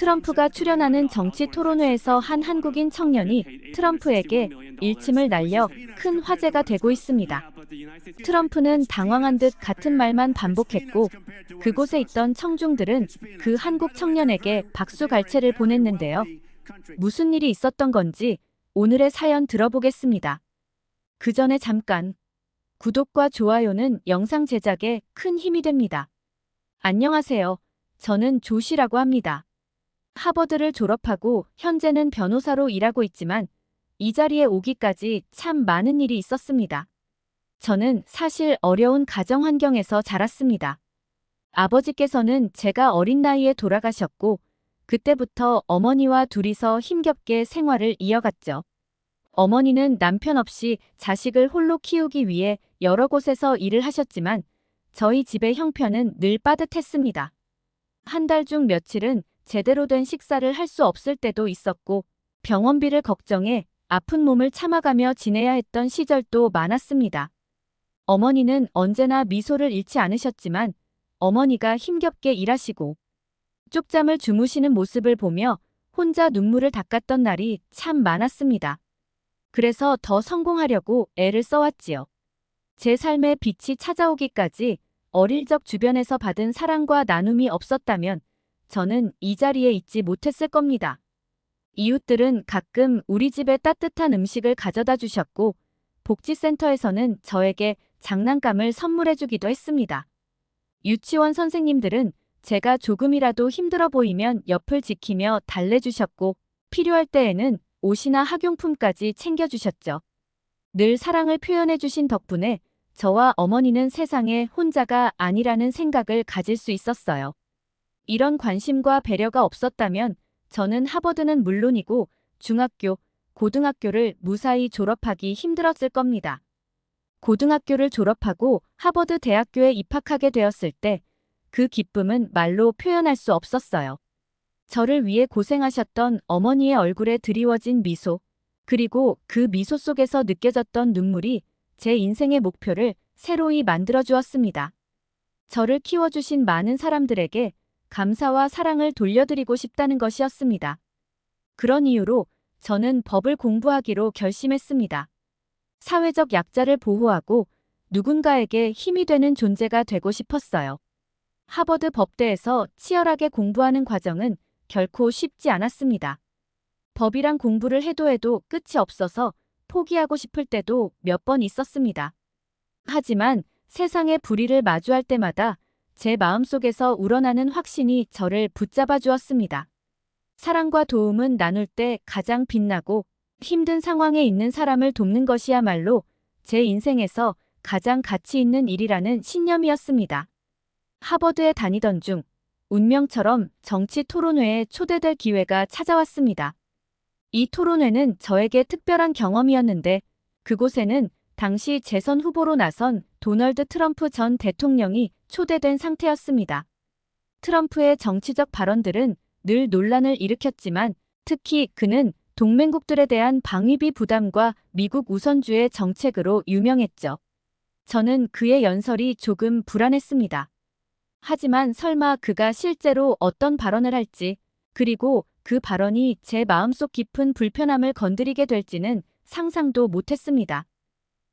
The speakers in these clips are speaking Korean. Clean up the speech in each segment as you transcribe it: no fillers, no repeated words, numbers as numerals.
트럼프가 출연하는 정치 토론회에서 한 한국인 청년이 트럼프에게 일침을 날려 큰 화제가 되고 있습니다. 트럼프는 당황한 듯 같은 말만 반복했고 그곳에 있던 청중들은 그 한국 청년에게 박수갈채를 보냈는데요. 무슨 일이 있었던 건지 오늘의 사연 들어보겠습니다. 그 전에 잠깐 구독과 좋아요는 영상 제작에 큰 힘이 됩니다. 안녕하세요. 저는 조시라고 합니다. 하버드를 졸업하고 현재는 변호사로 일하고 있지만 이 자리에 오기까지 참 많은 일이 있었습니다. 저는 사실 어려운 가정 환경에서 자랐습니다. 아버지께서는 제가 어린 나이에 돌아가셨고 그때부터 어머니와 둘이서 힘겹게 생활을 이어갔죠. 어머니는 남편 없이 자식을 홀로 키우기 위해 여러 곳에서 일을 하셨지만 저희 집의 형편은 늘 빠듯했습니다. 한 달 중 며칠은 제대로 된 식사를 할 수 없을 때도 있었고 병원비를 걱정해 아픈 몸을 참아가며 지내야 했던 시절도 많았습니다. 어머니는 언제나 미소를 잃지 않으셨지만 어머니가 힘겹게 일하시고 쪽잠을 주무시는 모습을 보며 혼자 눈물을 닦았던 날이 참 많았습니다. 그래서 더 성공하려고 애를 써왔지요. 제 삶에 빛이 찾아오기까지 어릴 적 주변에서 받은 사랑과 나눔이 없었다면 저는 이 자리에 있지 못했을 겁니다. 이웃들은 가끔 우리 집에 따뜻한 음식을 가져다 주셨고 복지센터에서는 저에게 장난감을 선물해주기도 했습니다. 유치원 선생님들은 제가 조금이라도 힘들어 보이면 옆을 지키며 달래주셨고 필요할 때에는 옷이나 학용품까지 챙겨주셨죠. 늘 사랑을 표현해주신 덕분에 저와 어머니는 세상에 혼자가 아니라는 생각을 가질 수 있었어요. 이런 관심과 배려가 없었다면 저는 하버드는 물론이고 중학교, 고등학교를 무사히 졸업하기 힘들었을 겁니다. 고등학교를 졸업하고 하버드 대학교에 입학하게 되었을 때 그 기쁨은 말로 표현할 수 없었어요. 저를 위해 고생하셨던 어머니의 얼굴에 드리워진 미소, 그리고 그 미소 속에서 느껴졌던 눈물이 제 인생의 목표를 새로이 만들어 주었습니다. 저를 키워주신 많은 사람들에게 감사와 사랑을 돌려드리고 싶다는 것이었습니다. 그런 이유로 저는 법을 공부하기로 결심했습니다. 사회적 약자를 보호하고 누군가에게 힘이 되는 존재가 되고 싶었어요. 하버드 법대에서 치열하게 공부하는 과정은 결코 쉽지 않았습니다. 법이란 공부를 해도 끝이 없어서 포기하고 싶을 때도 몇 번 있었습니다. 하지만 세상의 불의를 마주할 때마다 제 마음속에서 우러나는 확신이 저를 붙잡아 주었습니다. 사랑과 도움은 나눌 때 가장 빛나고 힘든 상황에 있는 사람을 돕는 것이야말로 제 인생에서 가장 가치 있는 일이라는 신념이었습니다. 하버드에 다니던 중 운명처럼 정치 토론회에 초대될 기회가 찾아왔습니다. 이 토론회는 저에게 특별한 경험이었는데 그곳에는 당시 재선 후보로 나선 도널드 트럼프 전 대통령이 초대된 상태였습니다. 트럼프의 정치적 발언들은 늘 논란을 일으켰지만 특히 그는 동맹국들에 대한 방위비 부담과 미국 우선주의 정책으로 유명했죠. 저는 그의 연설이 조금 불안했습니다. 하지만 설마 그가 실제로 어떤 발언을 할지, 그리고 그 발언이 제 마음속 깊은 불편함을 건드리게 될지는 상상도 못했습니다.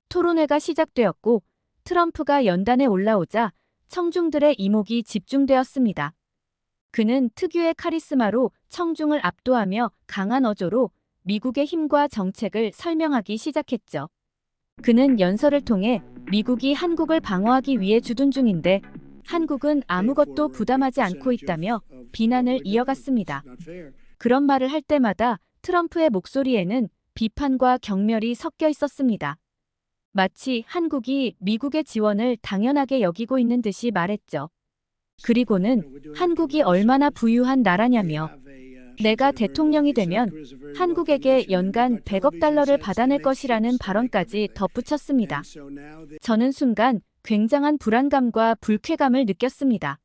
토론회가 시작되었고 트럼프가 연단에 올라오자 청중들의 이목이 집중되었습니다. 그는 특유의 카리스마로 청중을 압도하며 강한 어조로 미국의 힘과 정책을 설명하기 시작했죠. 그는 연설을 통해 미국이 한국을 방어하기 위해 주둔 중인데 한국은 아무것도 부담하지 않고 있다며 비난을 이어갔습니다. 그런 말을 할 때마다 트럼프의 목소리에는 비판과 경멸이 섞여 있었습니다. 마치 한국이 미국의 지원을 당연하게 여기고 있는 듯이 말했죠. 그리고는 한국이 얼마나 부유한 나라냐며 내가 대통령이 되면 한국에게 연간 100억 달러를 받아낼 것이라는 발언까지 덧붙였습니다. 저는 순간 굉장한 불안감과 불쾌감을 느꼈습니다.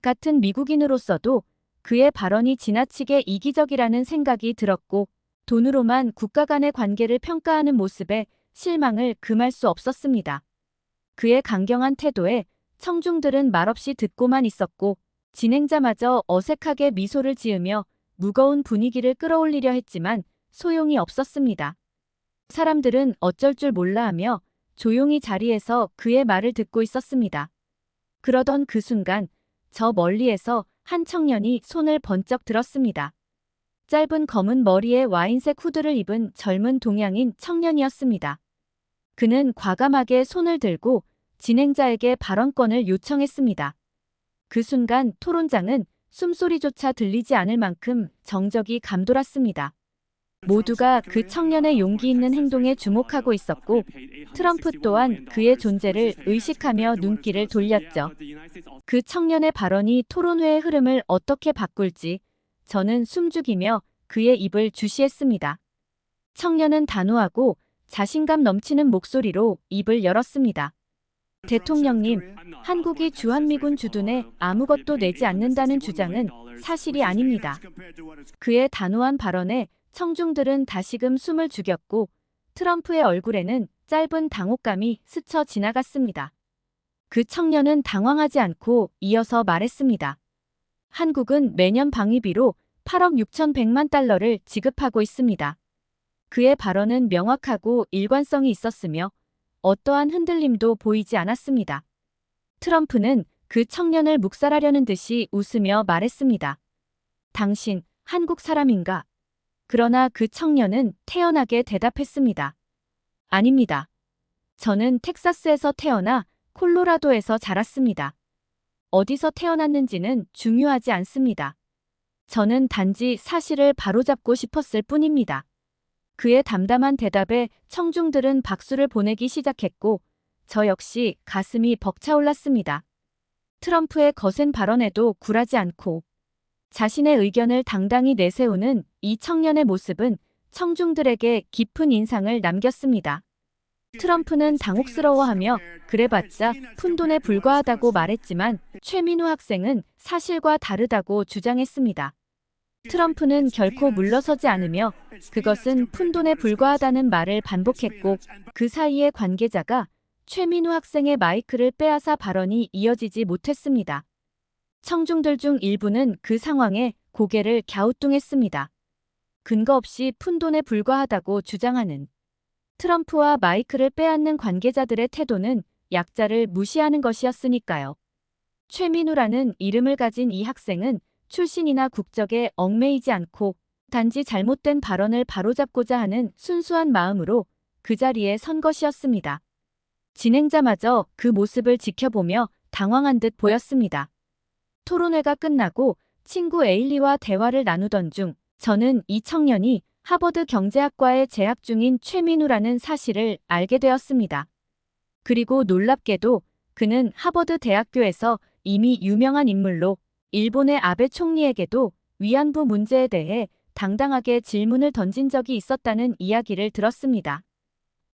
같은 미국인으로서도 그의 발언이 지나치게 이기적이라는 생각이 들었고 돈으로만 국가 간의 관계를 평가하는 모습에 실망을 금할 수 없었습니다. 그의 강경한 태도에 청중들은 말없이 듣고만 있었고 진행자마저 어색하게 미소를 지으며 무거운 분위기를 끌어올리려 했지만 소용이 없었습니다. 사람들은 어쩔 줄 몰라 하며 조용히 자리에서 그의 말을 듣고 있었습니다. 그러던 그 순간 저 멀리에서 한 청년이 손을 번쩍 들었습니다. 짧은 검은 머리에 와인색 후드를 입은 젊은 동양인 청년이었습니다. 그는 과감하게 손을 들고 진행자에게 발언권을 요청했습니다. 그 순간 토론장은 숨소리조차 들리지 않을 만큼 정적이 감돌았습니다. 모두가 그 청년의 용기 있는 행동에 주목하고 있었고 트럼프 또한 그의 존재를 의식하며 눈길을 돌렸죠. 그 청년의 발언이 토론회의 흐름을 어떻게 바꿀지 저는 숨죽이며 그의 입을 주시했습니다. 청년은 단호하고 자신감 넘치는 목소리로 입을 열었습니다. 대통령님, 한국이 주한미군 주둔에 아무것도 내지 않는다는 주장은 사실이 아닙니다. 그의 단호한 발언에 청중들은 다시금 숨을 죽였고 트럼프의 얼굴에는 짧은 당혹감이 스쳐 지나갔습니다. 그 청년은 당황하지 않고 이어서 말했습니다. 한국은 매년 방위비로 8억 6,100만 달러를 지급하고 있습니다. 그의 발언은 명확하고 일관성이 있었으며 어떠한 흔들림도 보이지 않았습니다. 트럼프는 그 청년을 묵살하려는 듯이 웃으며 말했습니다. 당신, 한국 사람인가? 그러나 그 청년은 태연하게 대답했습니다. 아닙니다. 저는 텍사스에서 태어나 콜로라도에서 자랐습니다. 어디서 태어났는지는 중요하지 않습니다. 저는 단지 사실을 바로잡고 싶었을 뿐입니다. 그의 담담한 대답에 청중들은 박수를 보내기 시작했고 저 역시 가슴이 벅차올랐습니다. 트럼프의 거센 발언에도 굴하지 않고 자신의 의견을 당당히 내세우는 이 청년의 모습은 청중들에게 깊은 인상을 남겼습니다. 트럼프는 당혹스러워하며 그래봤자 푼돈에 불과하다고 말했지만 최민우 학생은 사실과 다르다고 주장했습니다. 트럼프는 결코 물러서지 않으며 그것은 푼돈에 불과하다는 말을 반복했고 그 사이에 관계자가 최민우 학생의 마이크를 빼앗아 발언이 이어지지 못했습니다. 청중들 중 일부는 그 상황에 고개를 갸우뚱했습니다. 근거 없이 푼돈에 불과하다고 주장하는 트럼프와 마이크를 빼앗는 관계자들의 태도는 약자를 무시하는 것이었으니까요. 최민우라는 이름을 가진 이 학생은 출신이나 국적에 얽매이지 않고 단지 잘못된 발언을 바로잡고자 하는 순수한 마음으로 그 자리에 선 것이었습니다. 진행자마저 그 모습을 지켜보며 당황한 듯 보였습니다. 토론회가 끝나고 친구 에일리와 대화를 나누던 중 저는 이 청년이 하버드 경제학과에 재학 중인 최민우라는 사실을 알게 되었습니다. 그리고 놀랍게도 그는 하버드 대학교에서 이미 유명한 인물로 일본의 아베 총리에게도 위안부 문제에 대해 당당하게 질문을 던진 적이 있었다는 이야기를 들었습니다.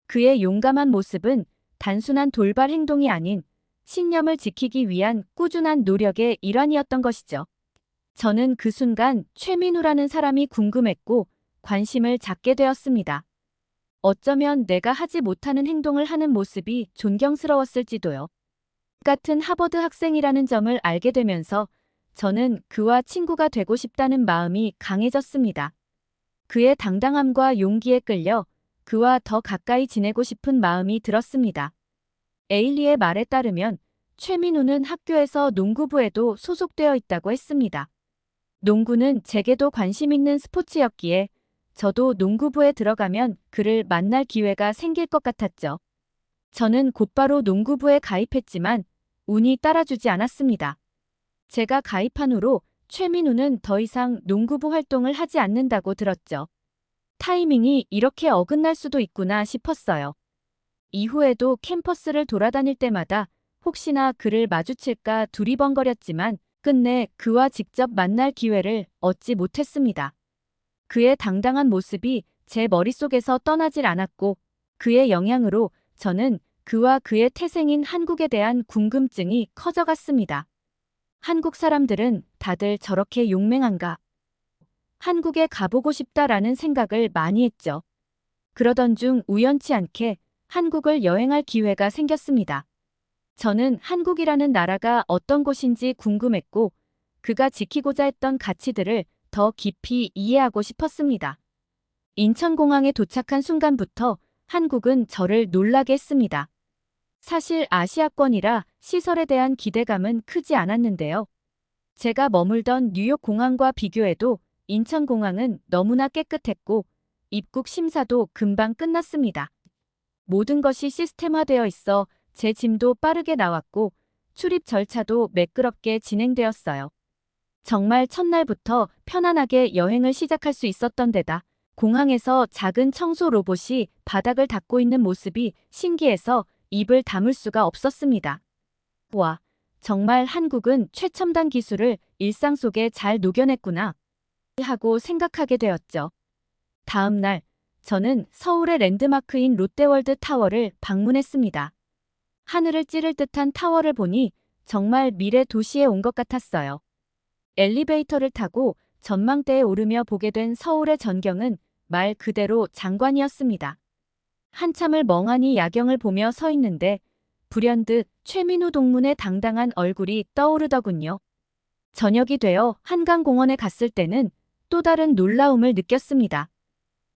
그의 용감한 모습은 단순한 돌발 행동이 아닌 신념을 지키기 위한 꾸준한 노력의 일환이었던 것이죠. 저는 그 순간 최민우라는 사람이 궁금했고 관심을 갖게 되었습니다. 어쩌면 내가 하지 못하는 행동을 하는 모습이 존경스러웠을지도요. 같은 하버드 학생이라는 점을 알게 되면서 저는 그와 친구가 되고 싶다는 마음이 강해졌습니다. 그의 당당함과 용기에 끌려 그와 더 가까이 지내고 싶은 마음이 들었습니다. 에일리의 말에 따르면 최민우는 학교에서 농구부에도 소속되어 있다고 했습니다. 농구는 제게도 관심 있는 스포츠였기에 저도 농구부에 들어가면 그를 만날 기회가 생길 것 같았죠. 저는 곧바로 농구부에 가입했지만 운이 따라주지 않았습니다. 제가 가입한 후로 최민우는 더 이상 농구부 활동을 하지 않는다고 들었죠. 타이밍이 이렇게 어긋날 수도 있구나 싶었어요. 이후에도 캠퍼스를 돌아다닐 때마다 혹시나 그를 마주칠까 두리번거렸지만 끝내 그와 직접 만날 기회를 얻지 못했습니다. 그의 당당한 모습이 제 머릿속에서 떠나질 않았고 그의 영향으로 저는 그와 그의 태생인 한국에 대한 궁금증이 커져갔습니다. 한국 사람들은 다들 저렇게 용맹한가? 한국에 가보고 싶다라는 생각을 많이 했죠. 그러던 중 우연치 않게 한국을 여행할 기회가 생겼습니다. 저는 한국이라는 나라가 어떤 곳인지 궁금했고 그가 지키고자 했던 가치들을 더 깊이 이해하고 싶었습니다. 인천공항에 도착한 순간부터 한국은 저를 놀라게 했습니다. 사실 아시아권이라 시설에 대한 기대감은 크지 않았는데요. 제가 머물던 뉴욕 공항과 비교해도 인천공항은 너무나 깨끗했고 입국 심사도 금방 끝났습니다. 모든 것이 시스템화되어 있어 제 짐도 빠르게 나왔고 출입 절차도 매끄럽게 진행되었어요. 정말 첫날부터 편안하게 여행을 시작할 수 있었던 데다 공항에서 작은 청소 로봇이 바닥을 닦고 있는 모습이 신기해서 입을 다물 수가 없었습니다. 와, 정말 한국은 최첨단 기술을 일상 속에 잘 녹여냈구나 하고 생각하게 되었죠. 다음 날, 저는 서울의 랜드마크인 롯데월드 타워를 방문했습니다. 하늘을 찌를 듯한 타워를 보니 정말 미래 도시에 온 것 같았어요. 엘리베이터를 타고 전망대에 오르며 보게 된 서울의 전경은 말 그대로 장관이었습니다. 한참을 멍하니 야경을 보며 서 있는데 불현듯 최민우 동문의 당당한 얼굴이 떠오르더군요. 저녁이 되어 한강공원에 갔을 때는 또 다른 놀라움을 느꼈습니다.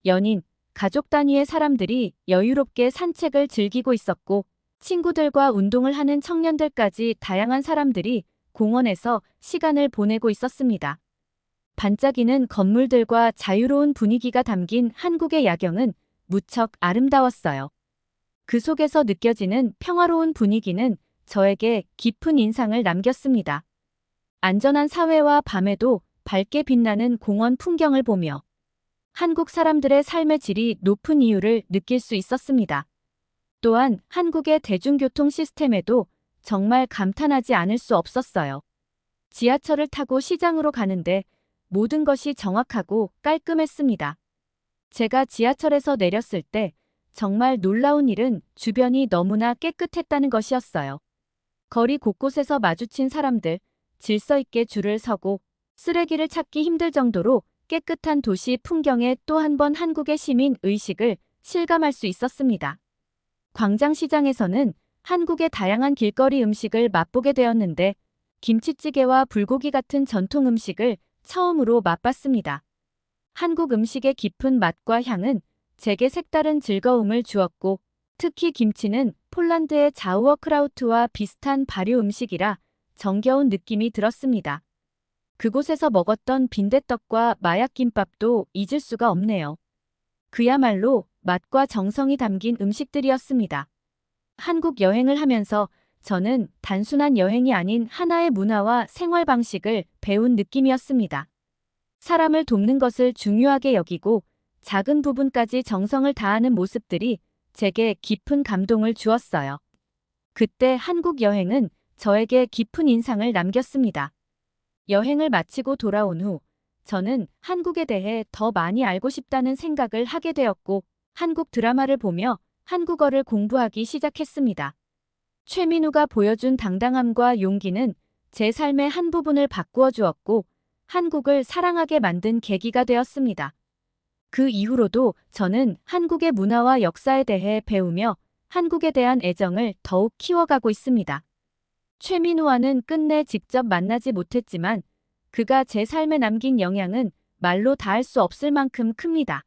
연인, 가족 단위의 사람들이 여유롭게 산책을 즐기고 있었고 친구들과 운동을 하는 청년들까지 다양한 사람들이 공원에서 시간을 보내고 있었습니다. 반짝이는 건물들과 자유로운 분위기가 담긴 한국의 야경은 무척 아름다웠어요. 그 속에서 느껴지는 평화로운 분위기는 저에게 깊은 인상을 남겼습니다. 안전한 사회와 밤에도 밝게 빛나는 공원 풍경을 보며 한국 사람들의 삶의 질이 높은 이유를 느낄 수 있었습니다. 또한 한국의 대중교통 시스템에도 정말 감탄하지 않을 수 없었어요. 지하철을 타고 시장으로 가는데 모든 것이 정확하고 깔끔했습니다. 제가 지하철에서 내렸을 때 정말 놀라운 일은 주변이 너무나 깨끗했다는 것이었어요. 거리 곳곳에서 마주친 사람들, 질서 있게 줄을 서고 쓰레기를 찾기 힘들 정도로 깨끗한 도시 풍경에 또 한 번 한국의 시민 의식을 실감할 수 있었습니다. 광장시장에서는 한국의 다양한 길거리 음식을 맛보게 되었는데 김치찌개와 불고기 같은 전통 음식을 처음으로 맛봤습니다. 한국 음식의 깊은 맛과 향은 제게 색다른 즐거움을 주었고 특히 김치는 폴란드의 자우어크라우트와 비슷한 발효 음식이라 정겨운 느낌이 들었습니다. 그곳에서 먹었던 빈대떡과 마약김밥도 잊을 수가 없네요. 그야말로 맛과 정성이 담긴 음식들이었습니다. 한국 여행을 하면서 저는 단순한 여행이 아닌 하나의 문화와 생활 방식을 배운 느낌이었습니다. 사람을 돕는 것을 중요하게 여기고 작은 부분까지 정성을 다하는 모습들이 제게 깊은 감동을 주었어요. 그때 한국 여행은 저에게 깊은 인상을 남겼습니다. 여행을 마치고 돌아온 후 저는 한국에 대해 더 많이 알고 싶다는 생각을 하게 되었고 한국 드라마를 보며 한국어를 공부하기 시작했습니다. 최민우가 보여준 당당함과 용기는 제 삶의 한 부분을 바꾸어 주었고 한국을 사랑하게 만든 계기가 되었습니다. 그 이후로도 저는 한국의 문화와 역사에 대해 배우며 한국에 대한 애정을 더욱 키워가고 있습니다. 최민우와는 끝내 직접 만나지 못했지만 그가 제 삶에 남긴 영향은 말로 다할 수 없을 만큼 큽니다.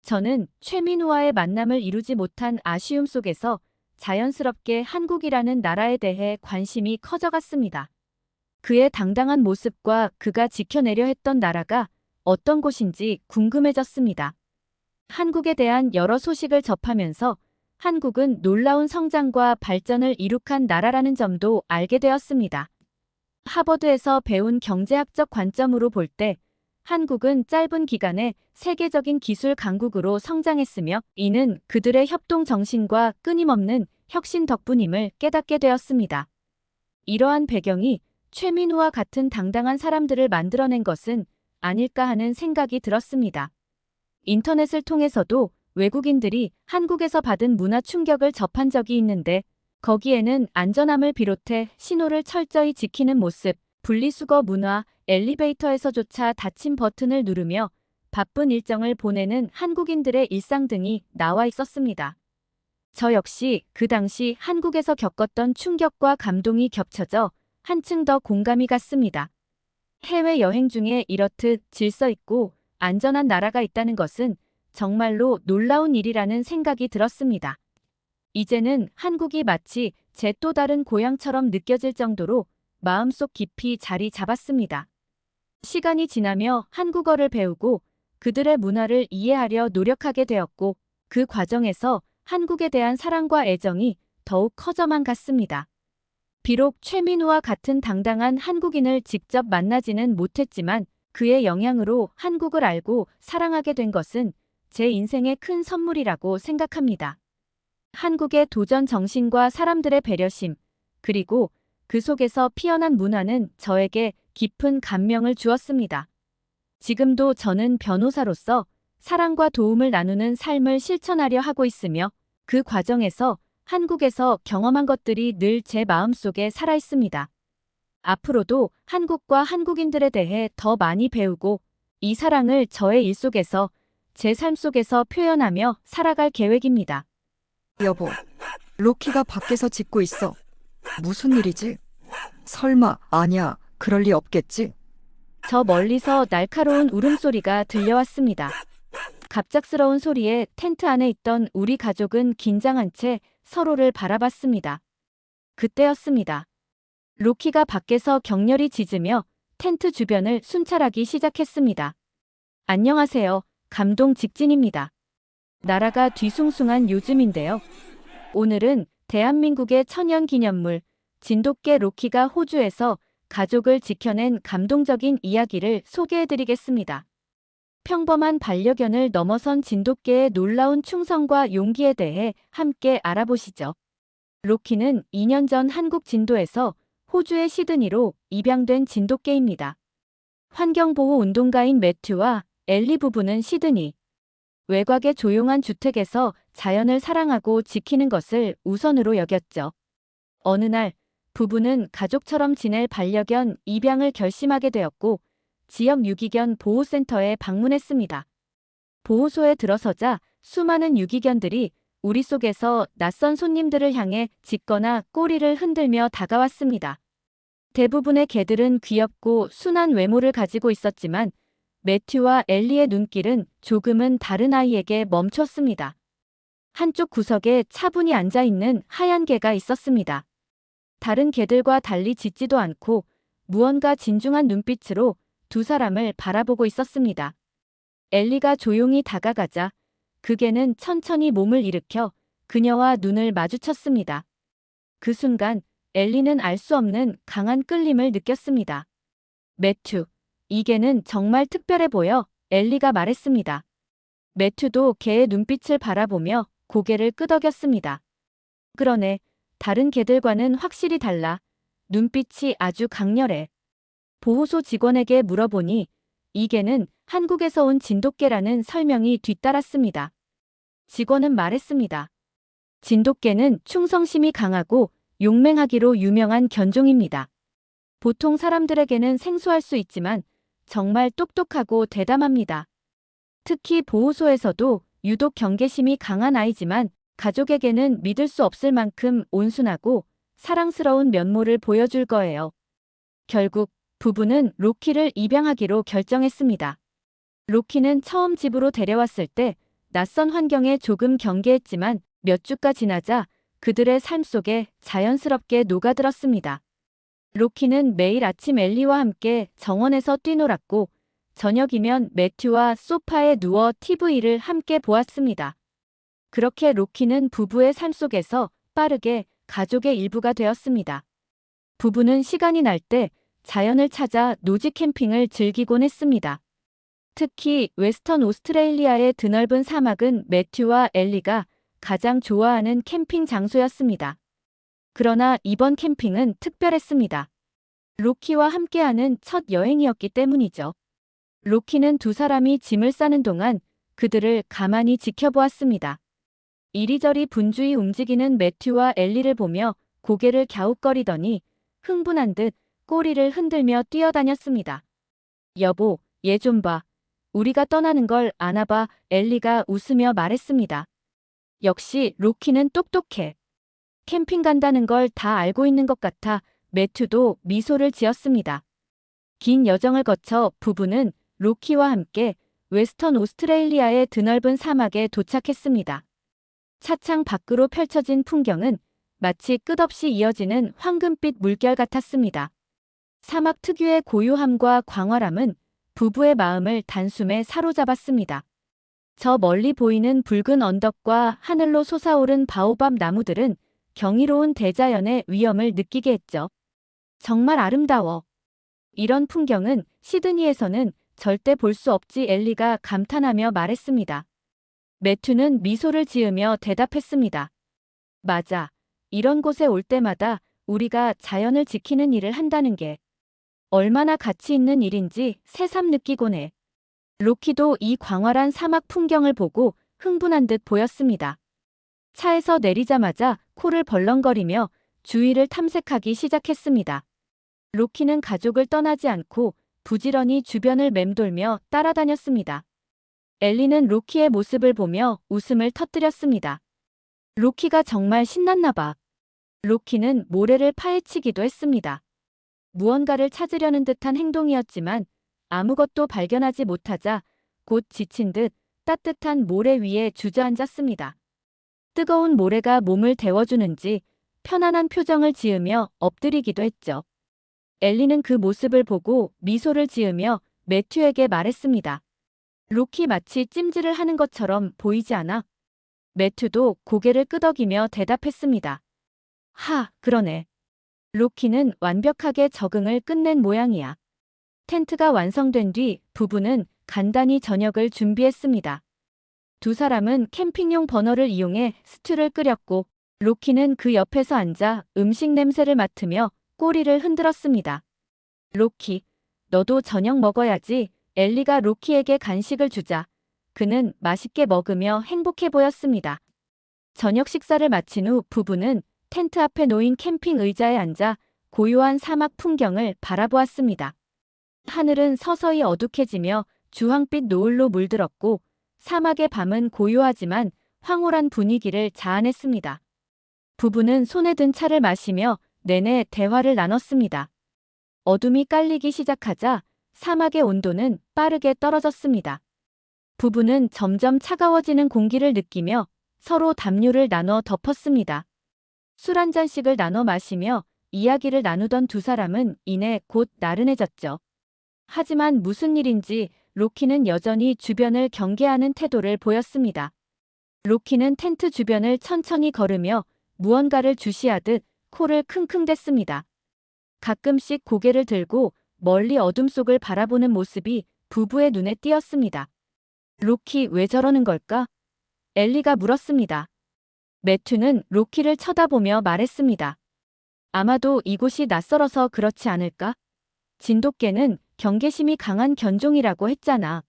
저는 최민우와의 만남을 이루지 못한 아쉬움 속에서 자연스럽게 한국이라는 나라에 대해 관심이 커져갔습니다. 그의 당당한 모습과 그가 지켜내려 했던 나라가 어떤 곳인지 궁금해졌습니다. 한국에 대한 여러 소식을 접하면서 한국은 놀라운 성장과 발전을 이룩한 나라라는 점도 알게 되었습니다. 하버드에서 배운 경제학적 관점으로 볼 때 한국은 짧은 기간에 세계적인 기술 강국으로 성장했으며 이는 그들의 협동 정신과 끊임없는 혁신 덕분임을 깨닫게 되었습니다. 이러한 배경이 최민우와 같은 당당한 사람들을 만들어낸 것은 아닐까 하는 생각이 들었습니다. 인터넷을 통해서도 외국인들이 한국에서 받은 문화 충격을 접한 적이 있는데 거기에는 안전함을 비롯해 신호를 철저히 지키는 모습, 분리수거 문화, 엘리베이터에서조차 닫힌 버튼을 누르며 바쁜 일정을 보내는 한국인들의 일상 등이 나와 있었습니다. 저 역시 그 당시 한국에서 겪었던 충격과 감동이 겹쳐져 한층 더 공감이 갔습니다. 해외여행 중에 이렇듯 질서 있고 안전한 나라가 있다는 것은 정말로 놀라운 일이라는 생각이 들었습니다. 이제는 한국이 마치 제 또 다른 고향처럼 느껴질 정도로 마음속 깊이 자리 잡았습니다. 시간이 지나며 한국어를 배우고 그들의 문화를 이해하려 노력하게 되었고 그 과정에서 한국에 대한 사랑과 애정이 더욱 커져만 갔습니다. 비록 최민우와 같은 당당한 한국인을 직접 만나지는 못했지만 그의 영향으로 한국을 알고 사랑하게 된 것은 제 인생의 큰 선물이라고 생각합니다. 한국의 도전 정신과 사람들의 배려심, 그리고 그 속에서 피어난 문화는 저에게 깊은 감명을 주었습니다. 지금도 저는 변호사로서 사랑과 도움을 나누는 삶을 실천하려 하고 있으며 그 과정에서 한국에서 경험한 것들이 늘 제 마음속에 살아 있습니다. 앞으로도 한국과 한국인들에 대해 더 많이 배우고 이 사랑을 저의 일 속에서 제 삶 속에서 표현하며 살아갈 계획입니다. 여보, 로키가 밖에서 짖고 있어. 무슨 일이지? 설마, 아니야, 그럴 리 없겠지? 저 멀리서 날카로운 울음소리가 들려왔습니다. 갑작스러운 소리에 텐트 안에 있던 우리 가족은 긴장한 채 서로를 바라봤습니다. 그때였습니다. 로키가 밖에서 격렬히 짖으며 텐트 주변을 순찰하기 시작했습니다. 안녕하세요. 감동 직진입니다. 나라가 뒤숭숭한 요즘인데요. 오늘은 대한민국의 천연기념물 진돗개 로키가 호주에서 가족을 지켜낸 감동적인 이야기를 소개해드리겠습니다. 평범한 반려견을 넘어선 진돗개의 놀라운 충성과 용기에 대해 함께 알아보시죠. 로키는 2년 전 한국 진도에서 호주의 시드니로 입양된 진돗개입니다. 환경보호 운동가인 매튜와 엘리 부부는 시드니 외곽의 조용한 주택에서 자연을 사랑하고 지키는 것을 우선으로 여겼죠. 어느 날 부부는 가족처럼 지낼 반려견 입양을 결심하게 되었고 지역 유기견 보호센터에 방문했습니다. 보호소에 들어서자 수많은 유기견들이 우리 속에서 낯선 손님들을 향해 짖거나 꼬리를 흔들며 다가왔습니다. 대부분의 개들은 귀엽고 순한 외모를 가지고 있었지만 매튜와 엘리의 눈길은 조금은 다른 아이에게 멈췄습니다. 한쪽 구석에 차분히 앉아있는 하얀 개가 있었습니다. 다른 개들과 달리 짖지도 않고 무언가 진중한 눈빛으로 두 사람을 바라보고 있었습니다. 엘리가 조용히 다가가자 그 개는 천천히 몸을 일으켜 그녀와 눈을 마주쳤습니다. 그 순간 엘리는 알 수 없는 강한 끌림을 느꼈습니다. 매튜, 이 개는 정말 특별해 보여, 엘리가 말했습니다. 매튜도 개의 눈빛을 바라보며 고개를 끄덕였습니다. 그러네, 다른 개들과는 확실히 달라. 눈빛이 아주 강렬해. 보호소 직원에게 물어보니 이 개는 한국에서 온 진돗개라는 설명이 뒤따랐습니다. 직원은 말했습니다. 진돗개는 충성심이 강하고 용맹하기로 유명한 견종입니다. 보통 사람들에게는 생소할 수 있지만 정말 똑똑하고 대담합니다. 특히 보호소에서도 유독 경계심이 강한 아이지만 가족에게는 믿을 수 없을 만큼 온순하고 사랑스러운 면모를 보여줄 거예요. 결국 부부는 로키를 입양하기로 결정했습니다. 로키는 처음 집으로 데려왔을 때 낯선 환경에 조금 경계했지만 몇 주가 지나자 그들의 삶 속에 자연스럽게 녹아들었습니다. 로키는 매일 아침 엘리와 함께 정원에서 뛰놀았고 저녁이면 매튜와 소파에 누워 TV를 함께 보았습니다. 그렇게 로키는 부부의 삶 속에서 빠르게 가족의 일부가 되었습니다. 부부는 시간이 날 때 자연을 찾아 노지 캠핑을 즐기곤 했습니다. 특히 웨스턴 오스트레일리아의 드넓은 사막은 매튜와 엘리가 가장 좋아하는 캠핑 장소였습니다. 그러나 이번 캠핑은 특별했습니다. 로키와 함께하는 첫 여행이었기 때문이죠. 로키는 두 사람이 짐을 싸는 동안 그들을 가만히 지켜보았습니다. 이리저리 분주히 움직이는 매튜와 엘리를 보며 고개를 갸웃거리더니 흥분한 듯 꼬리를 흔들며 뛰어다녔습니다. 여보, 얘 좀 봐. 우리가 떠나는 걸 아나 봐, 엘리가 웃으며 말했습니다. 역시 로키는 똑똑해. 캠핑 간다는 걸 다 알고 있는 것 같아 매튜도 미소를 지었습니다. 긴 여정을 거쳐 부부는 로키와 함께 웨스턴 오스트레일리아의 드넓은 사막에 도착했습니다. 차창 밖으로 펼쳐진 풍경은 마치 끝없이 이어지는 황금빛 물결 같았습니다. 사막 특유의 고요함과 광활함은 부부의 마음을 단숨에 사로잡았습니다. 저 멀리 보이는 붉은 언덕과 하늘로 솟아오른 바오밥 나무들은 경이로운 대자연의 위엄을 느끼게 했죠. 정말 아름다워. 이런 풍경은 시드니에서는 절대 볼 수 없지, 엘리가 감탄하며 말했습니다. 매튜는 미소를 지으며 대답했습니다. 맞아. 이런 곳에 올 때마다 우리가 자연을 지키는 일을 한다는 게 얼마나 가치 있는 일인지 새삼 느끼곤 해. 로키도 이 광활한 사막 풍경을 보고 흥분한 듯 보였습니다. 차에서 내리자마자 코를 벌렁거리며 주위를 탐색하기 시작했습니다. 로키는 가족을 떠나지 않고 부지런히 주변을 맴돌며 따라다녔습니다. 엘리는 로키의 모습을 보며 웃음을 터뜨렸습니다. 로키가 정말 신났나 봐. 로키는 모래를 파헤치기도 했습니다. 무언가를 찾으려는 듯한 행동이었지만 아무것도 발견하지 못하자 곧 지친 듯 따뜻한 모래 위에 주저앉았습니다. 뜨거운 모래가 몸을 데워주는지 편안한 표정을 지으며 엎드리기도 했죠. 엘리는 그 모습을 보고 미소를 지으며 매튜에게 말했습니다. 로키 마치 찜질을 하는 것처럼 보이지 않아? 매튜도 고개를 끄덕이며 대답했습니다. 하, 그러네. 로키는 완벽하게 적응을 끝낸 모양이야. 텐트가 완성된 뒤 부부는 간단히 저녁을 준비했습니다. 두 사람은 캠핑용 버너를 이용해 스튜를 끓였고 로키는 그 옆에서 앉아 음식 냄새를 맡으며 꼬리를 흔들었습니다. 로키, 너도 저녁 먹어야지. 엘리가 로키에게 간식을 주자 그는 맛있게 먹으며 행복해 보였습니다. 저녁 식사를 마친 후 부부는 텐트 앞에 놓인 캠핑 의자에 앉아 고요한 사막 풍경을 바라보았습니다. 하늘은 서서히 어둑해지며 주황빛 노을로 물들었고 사막의 밤은 고요하지만 황홀한 분위기를 자아냈습니다. 부부는 손에 든 차를 마시며 내내 대화를 나눴습니다. 어둠이 깔리기 시작하자 사막의 온도는 빠르게 떨어졌습니다. 부부는 점점 차가워지는 공기를 느끼며 서로 담요를 나눠 덮었습니다. 술 한 잔씩을 나눠 마시며 이야기를 나누던 두 사람은 이내 곧 나른해졌죠. 하지만 무슨 일인지 로키는 여전히 주변을 경계하는 태도를 보였습니다. 로키는 텐트 주변을 천천히 걸으며 무언가를 주시하듯 코를 킁킁 댔습니다. 가끔씩 고개를 들고 멀리 어둠 속을 바라보는 모습이 부부의 눈에 띄었습니다. 로키, 왜 저러는 걸까? 엘리가 물었습니다. 매튜는 로키를 쳐다보며 말했습니다. 아마도 이곳이 낯설어서 그렇지 않을까? 진돗개는 경계심이 강한 견종이라고 했잖아.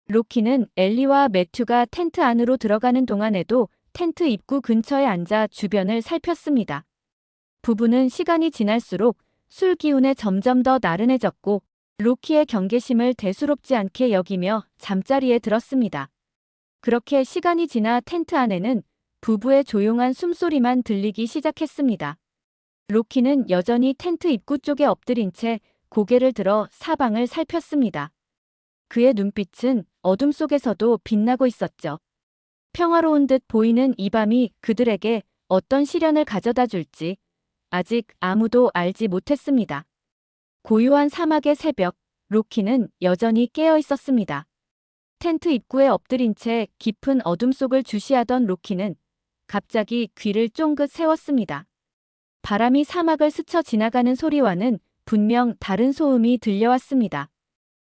로키는 엘리와 매튜가 텐트 안으로 들어가는 동안에도 텐트 입구 근처에 앉아 주변을 살폈습니다. 부부는 시간이 지날수록 술 기운에 점점 더 나른해졌고 로키의 경계심을 대수롭지 않게 여기며 잠자리에 들었습니다. 그렇게 시간이 지나 텐트 안에는 부부의 조용한 숨소리만 들리기 시작했습니다. 로키는 여전히 텐트 입구 쪽에 엎드린 채 고개를 들어 사방을 살폈습니다. 그의 눈빛은 어둠 속에서도 빛나고 있었죠. 평화로운 듯 보이는 이 밤이 그들에게 어떤 시련을 가져다 줄지 아직 아무도 알지 못했습니다. 고요한 사막의 새벽, 로키는 여전히 깨어 있었습니다. 텐트 입구에 엎드린 채 깊은 어둠 속을 주시하던 로키는 갑자기 귀를 쫑긋 세웠습니다. 바람이 사막을 스쳐 지나가는 소리와는 분명 다른 소음이 들려왔습니다.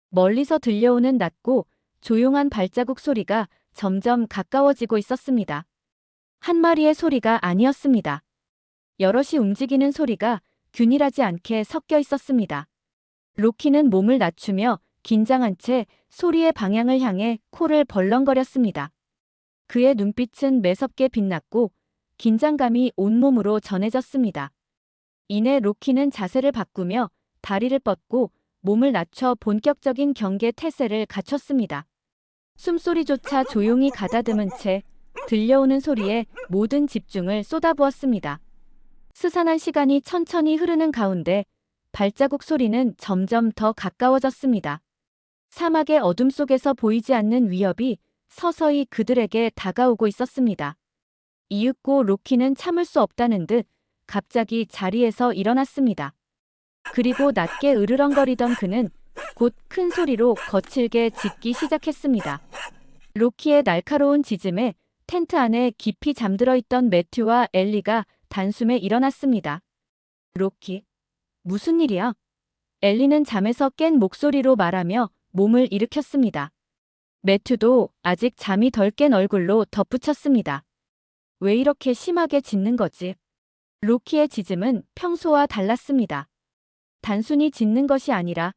멀리서 들려오는 낮고 조용한 발자국 소리가 점점 가까워지고 있었습니다. 한 마리의 소리가 아니었습니다. 여럿이 움직이는 소리가 균일하지 않게 섞여 있었습니다. 로키는 몸을 낮추며 긴장한 채 소리의 방향을 향해 코를 벌렁거렸습니다. 그의 눈빛은 매섭게 빛났고 긴장감이 온몸으로 전해졌습니다. 이내 로키는 자세를 바꾸며 다리를 뻗고 몸을 낮춰 본격적인 경계 태세를 갖췄습니다. 숨소리조차 조용히 가다듬은 채 들려오는 소리에 모든 집중을 쏟아부었습니다. 스산한 시간이 천천히 흐르는 가운데 발자국 소리는 점점 더 가까워졌습니다. 사막의 어둠 속에서 보이지 않는 위협이 서서히 그들에게 다가오고 있었습니다. 이윽고 로키는 참을 수 없다는 듯 갑자기 자리에서 일어났습니다. 그리고 낮게 으르렁거리던 그는 곧 큰 소리로 거칠게 짖기 시작했습니다. 로키의 날카로운 짖음에 텐트 안에 깊이 잠들어 있던 매튜와 엘리가 단숨에 일어났습니다. 로키, 무슨 일이야? 엘리는 잠에서 깬 목소리로 말하며 몸을 일으켰습니다. 매튜도 아직 잠이 덜 깬 얼굴로 덧붙였습니다. 왜 이렇게 심하게 짖는 거지? 로키의 짖음은 평소와 달랐습니다. 단순히 짖는 것이 아니라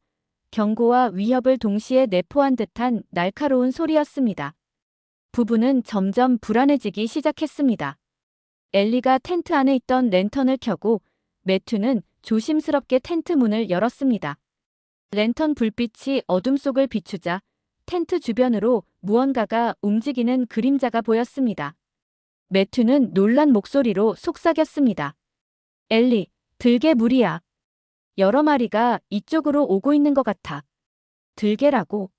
경고와 위협을 동시에 내포한 듯한 날카로운 소리였습니다. 부부는 점점 불안해지기 시작했습니다. 엘리가 텐트 안에 있던 랜턴을 켜고 매튜는 조심스럽게 텐트 문을 열었습니다. 랜턴 불빛이 어둠 속을 비추자 텐트 주변으로 무언가가 움직이는 그림자가 보였습니다. 매튜는 놀란 목소리로 속삭였습니다. 엘리, 들개 무리야. 여러 마리가 이쪽으로 오고 있는 것 같아. 들개라고.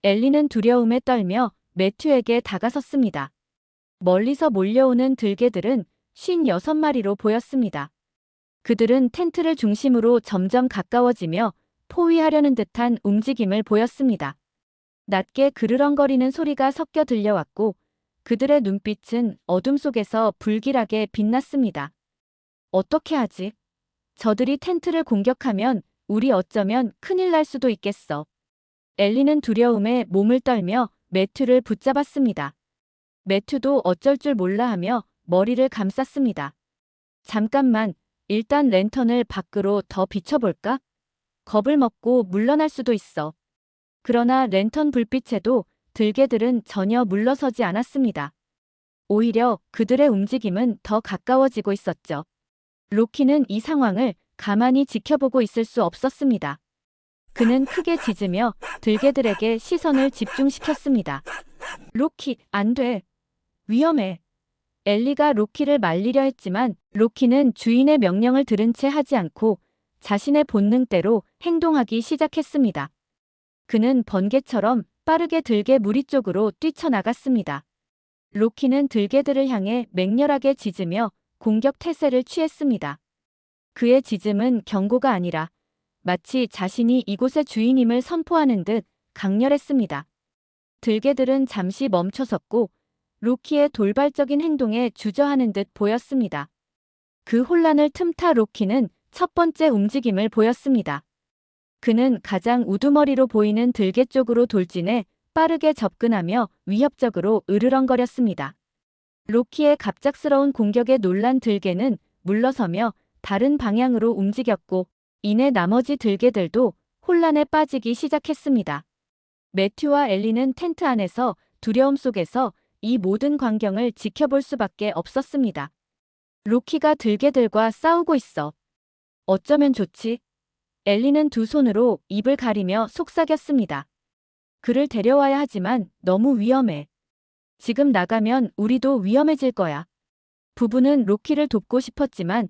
엘리는 두려움에 떨며 매튜에게 다가섰습니다. 멀리서 몰려오는 들개들은 56마리로 보였습니다. 그들은 텐트를 중심으로 점점 가까워지며 포위하려는 듯한 움직임을 보였습니다. 낮게 그르렁거리는 소리가 섞여 들려왔고 그들의 눈빛은 어둠 속에서 불길하게 빛났습니다. 어떻게 하지? 저들이 텐트를 공격하면 우리 어쩌면 큰일 날 수도 있겠어. 엘리는 두려움에 몸을 떨며 매튜를 붙잡았습니다. 매튜도 어쩔 줄 몰라 하며 머리를 감쌌습니다. 잠깐만, 일단 랜턴을 밖으로 더 비춰볼까? 겁을 먹고 물러날 수도 있어. 그러나 랜턴 불빛에도 들개들은 전혀 물러서지 않았습니다. 오히려 그들의 움직임은 더 가까워지고 있었죠. 로키는 이 상황을 가만히 지켜보고 있을 수 없었습니다. 그는 크게 짖으며 들개들에게 시선을 집중시켰습니다. 로키, 안 돼. 위험해. 엘리가 로키를 말리려 했지만 로키는 주인의 명령을 들은 채 하지 않고 자신의 본능대로 행동하기 시작했습니다. 그는 번개처럼 빠르게 들개 무리 쪽으로 뛰쳐나갔습니다. 로키는 들개들을 향해 맹렬하게 짖으며 공격 태세를 취했습니다. 그의 짖음은 경고가 아니라 마치 자신이 이곳의 주인임을 선포하는 듯 강렬했습니다. 들개들은 잠시 멈춰섰고 로키의 돌발적인 행동에 주저하는 듯 보였습니다. 그 혼란을 틈타 로키는 첫 번째 움직임을 보였습니다. 그는 가장 우두머리로 보이는 들개 쪽으로 돌진해 빠르게 접근하며 위협적으로 으르렁거렸습니다. 로키의 갑작스러운 공격에 놀란 들개는 물러서며 다른 방향으로 움직였고 이내 나머지 들개들도 혼란에 빠지기 시작했습니다. 매튜와 엘리는 텐트 안에서 두려움 속에서 이 모든 광경을 지켜볼 수밖에 없었습니다. 로키가 들개들과 싸우고 있어. 어쩌면 좋지? 엘리는 두 손으로 입을 가리며 속삭였습니다. 그를 데려와야 하지만 너무 위험해. 지금 나가면 우리도 위험해질 거야. 부부는 로키를 돕고 싶었지만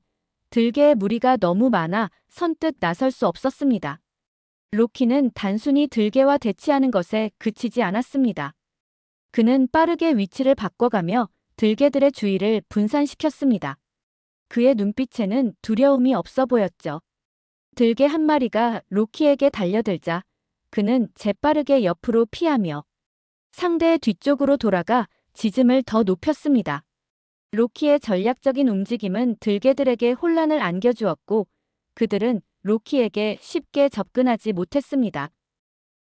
들개의 무리가 너무 많아 선뜻 나설 수 없었습니다. 로키는 단순히 들개와 대치하는 것에 그치지 않았습니다. 그는 빠르게 위치를 바꿔가며 들개들의 주의를 분산시켰습니다. 그의 눈빛에는 두려움이 없어 보였죠. 들개 한 마리가 로키에게 달려들자 그는 재빠르게 옆으로 피하며 상대의 뒤쪽으로 돌아가 짖음을 더 높였습니다. 로키의 전략적인 움직임은 들개들에게 혼란을 안겨주었고 그들은 로키에게 쉽게 접근하지 못했습니다.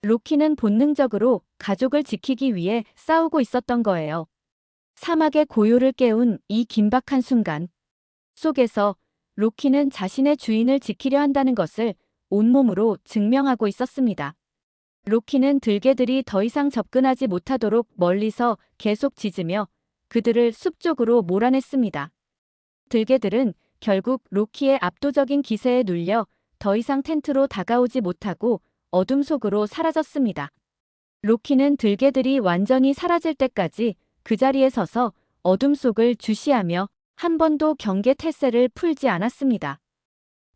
로키는 본능적으로 가족을 지키기 위해 싸우고 있었던 거예요. 사막의 고요를 깨운 이 긴박한 순간 속에서 로키는 자신의 주인을 지키려 한다는 것을 온몸으로 증명하고 있었습니다. 로키는 들개들이 더 이상 접근하지 못하도록 멀리서 계속 짖으며 그들을 숲 쪽으로 몰아냈습니다. 들개들은 결국 로키의 압도적인 기세에 눌려 더 이상 텐트로 다가오지 못하고 어둠 속으로 사라졌습니다. 로키는 들개들이 완전히 사라질 때까지 그 자리에 서서 어둠 속을 주시하며 한 번도 경계 태세를 풀지 않았습니다.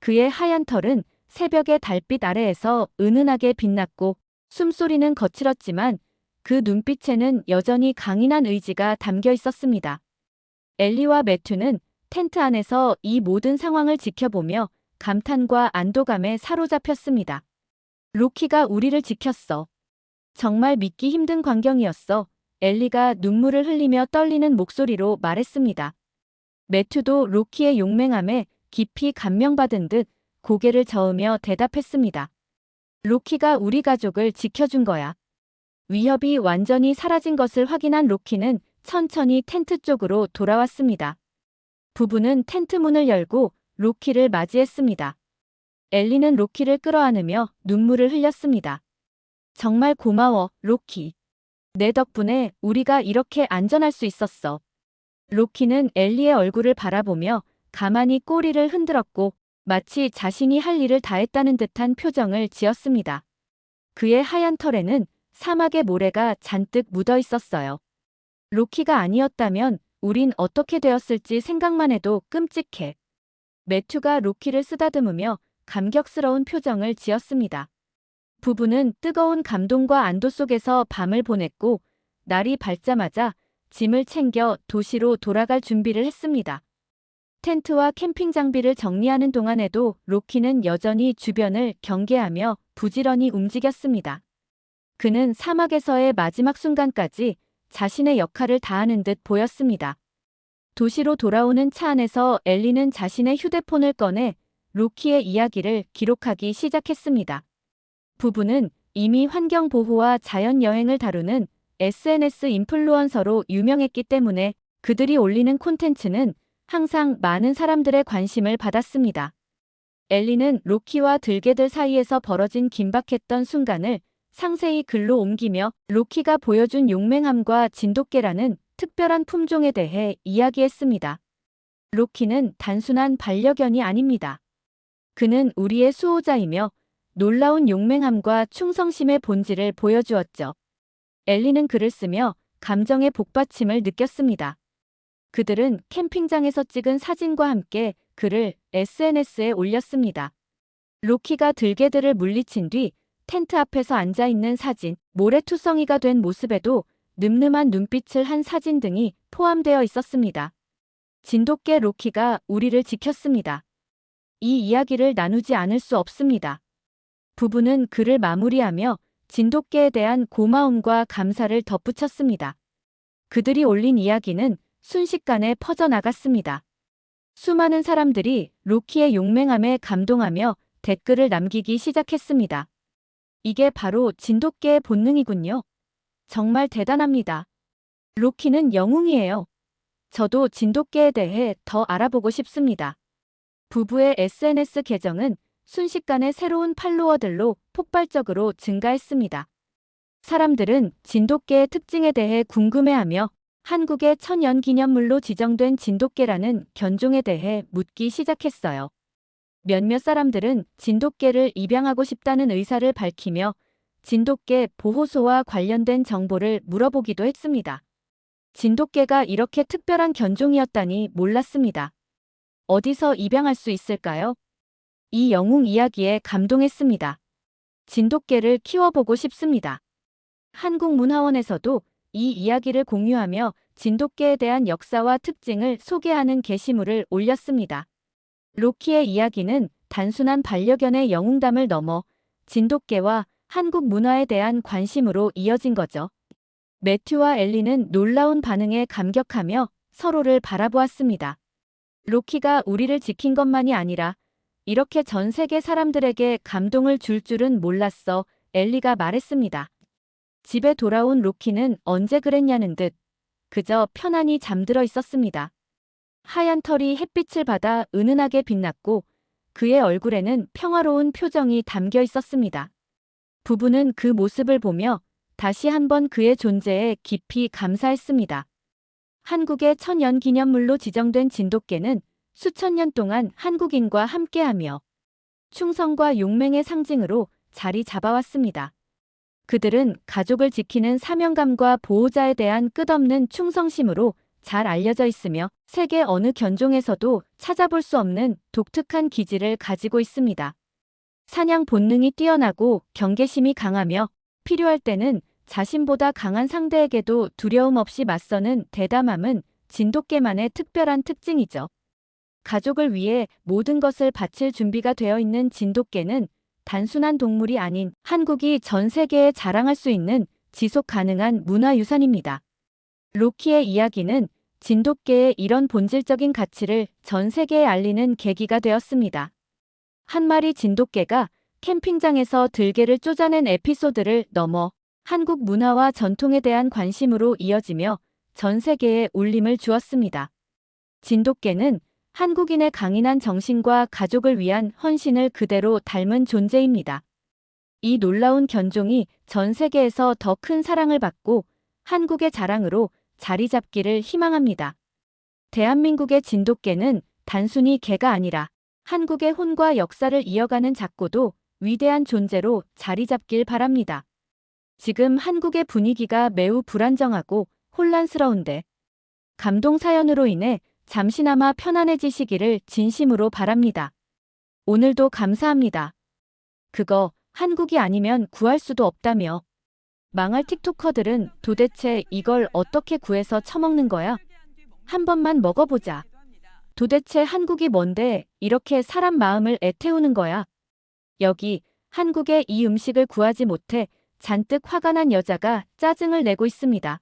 그의 하얀 털은 새벽의 달빛 아래에서 은은하게 빛났고 숨소리는 거칠었지만 그 눈빛에는 여전히 강인한 의지가 담겨 있었습니다. 엘리와 매튜는 텐트 안에서 이 모든 상황을 지켜보며 감탄과 안도감에 사로잡혔습니다. 로키가 우리를 지켰어. 정말 믿기 힘든 광경이었어. 엘리가 눈물을 흘리며 떨리는 목소리로 말했습니다. 매튜도 로키의 용맹함에 깊이 감명받은 듯 고개를 저으며 대답했습니다. 로키가 우리 가족을 지켜준 거야. 위협이 완전히 사라진 것을 확인한 로키는 천천히 텐트 쪽으로 돌아왔습니다. 부부는 텐트 문을 열고 로키를 맞이했습니다. 엘리는 로키를 끌어안으며 눈물을 흘렸습니다. 정말 고마워, 로키. 내 덕분에 우리가 이렇게 안전할 수 있었어. 로키는 엘리의 얼굴을 바라보며 가만히 꼬리를 흔들었고 마치 자신이 할 일을 다했다는 듯한 표정을 지었습니다. 그의 하얀 털에는 사막의 모래가 잔뜩 묻어 있었어요. 로키가 아니었다면 우린 어떻게 되었을지 생각만 해도 끔찍해. 매튜가 로키를 쓰다듬으며 감격스러운 표정을 지었습니다. 부부는 뜨거운 감동과 안도 속에서 밤을 보냈고 날이 밝자마자 짐을 챙겨 도시로 돌아갈 준비를 했습니다. 텐트와 캠핑 장비를 정리하는 동안에도 로키는 여전히 주변을 경계하며 부지런히 움직였습니다. 그는 사막에서의 마지막 순간까지 자신의 역할을 다하는 듯 보였습니다. 도시로 돌아오는 차 안에서 엘리는 자신의 휴대폰을 꺼내 로키의 이야기를 기록하기 시작했습니다. 부부는 이미 환경보호와 자연여행을 다루는 SNS 인플루언서로 유명했기 때문에 그들이 올리는 콘텐츠는 항상 많은 사람들의 관심을 받았습니다. 엘리는 로키와 들개들 사이에서 벌어진 긴박했던 순간을 상세히 글로 옮기며 로키가 보여준 용맹함과 진돗개라는 특별한 품종에 대해 이야기했습니다. 로키는 단순한 반려견이 아닙니다. 그는 우리의 수호자이며 놀라운 용맹함과 충성심의 본질을 보여주었죠. 엘리는 글을 쓰며 감정의 복받침을 느꼈습니다. 그들은 캠핑장에서 찍은 사진과 함께 글을 SNS에 올렸습니다. 로키가 들개들을 물리친 뒤 텐트 앞에서 앉아있는 사진, 모래투성이가 된 모습에도 늠름한 눈빛을 한 사진 등이 포함되어 있었습니다. 진돗개 로키가 우리를 지켰습니다. 이 이야기를 나누지 않을 수 없습니다. 부부는 글을 마무리하며 진돗개에 대한 고마움과 감사를 덧붙였습니다. 그들이 올린 이야기는 순식간에 퍼져나갔습니다. 수많은 사람들이 로키의 용맹함에 감동하며 댓글을 남기기 시작했습니다. 이게 바로 진돗개의 본능이군요. 정말 대단합니다. 로키는 영웅이에요. 저도 진돗개에 대해 더 알아보고 싶습니다. 부부의 SNS 계정은 순식간에 새로운 팔로워들로 폭발적으로 증가했습니다. 사람들은 진돗개의 특징에 대해 궁금해하며 한국의 천연기념물로 지정된 진돗개라는 견종에 대해 묻기 시작했어요. 몇몇 사람들은 진돗개를 입양하고 싶다는 의사를 밝히며 진돗개 보호소와 관련된 정보를 물어보기도 했습니다. 진돗개가 이렇게 특별한 견종이었다니 몰랐습니다. 어디서 입양할 수 있을까요? 이 영웅 이야기에 감동했습니다. 진돗개를 키워보고 싶습니다. 한국문화원에서도 이 이야기를 공유하며 진돗개에 대한 역사와 특징을 소개하는 게시물을 올렸습니다. 로키의 이야기는 단순한 반려견의 영웅담을 넘어 진돗개와 한국 문화에 대한 관심으로 이어진 거죠. 매튜와 엘리는 놀라운 반응에 감격하며 서로를 바라보았습니다. 로키가 우리를 지킨 것만이 아니라 이렇게 전 세계 사람들에게 감동을 줄 줄은 몰랐어, 엘리가 말했습니다. 집에 돌아온 로키는 언제 그랬냐는 듯 그저 편안히 잠들어 있었습니다. 하얀 털이 햇빛을 받아 은은하게 빛났고 그의 얼굴에는 평화로운 표정이 담겨 있었습니다. 부부는 그 모습을 보며 다시 한번 그의 존재에 깊이 감사했습니다. 한국의 천연기념물로 지정된 진돗개는 수천 년 동안 한국인과 함께하며 충성과 용맹의 상징으로 자리 잡아왔습니다. 그들은 가족을 지키는 사명감과 보호자에 대한 끝없는 충성심으로 잘 알려져 있으며 세계 어느 견종에서도 찾아볼 수 없는 독특한 기질을 가지고 있습니다. 사냥 본능이 뛰어나고 경계심이 강하며 필요할 때는 자신보다 강한 상대에게도 두려움 없이 맞서는 대담함은 진돗개만의 특별한 특징이죠. 가족을 위해 모든 것을 바칠 준비가 되어 있는 진돗개는 단순한 동물이 아닌 한국이 전 세계에 자랑할 수 있는 지속 가능한 문화유산입니다. 로키의 이야기는 진돗개의 이런 본질적인 가치를 전 세계에 알리는 계기가 되었습니다. 한 마리 진돗개가 캠핑장에서 들개를 쫓아낸 에피소드를 넘어 한국 문화와 전통에 대한 관심으로 이어지며 전 세계에 울림을 주었습니다. 진돗개는 한국인의 강인한 정신과 가족을 위한 헌신을 그대로 닮은 존재입니다. 이 놀라운 견종이 전 세계에서 더 큰 사랑을 받고 한국의 자랑으로 자리 잡기를 희망합니다. 대한민국의 진돗개는 단순히 개가 아니라 한국의 혼과 역사를 이어가는 작고도 위대한 존재로 자리 잡길 바랍니다. 지금 한국의 분위기가 매우 불안정하고 혼란스러운데 감동 사연으로 인해 잠시나마 편안해지시기를 진심으로 바랍니다. 오늘도 감사합니다. 그거 한국이 아니면 구할 수도 없다며. 망할 틱토커들은 도대체 이걸 어떻게 구해서 처먹는 거야? 한 번만 먹어보자. 도대체 한국이 뭔데 이렇게 사람 마음을 애태우는 거야? 여기 한국의 이 음식을 구하지 못해 잔뜩 화가 난 여자가 짜증을 내고 있습니다.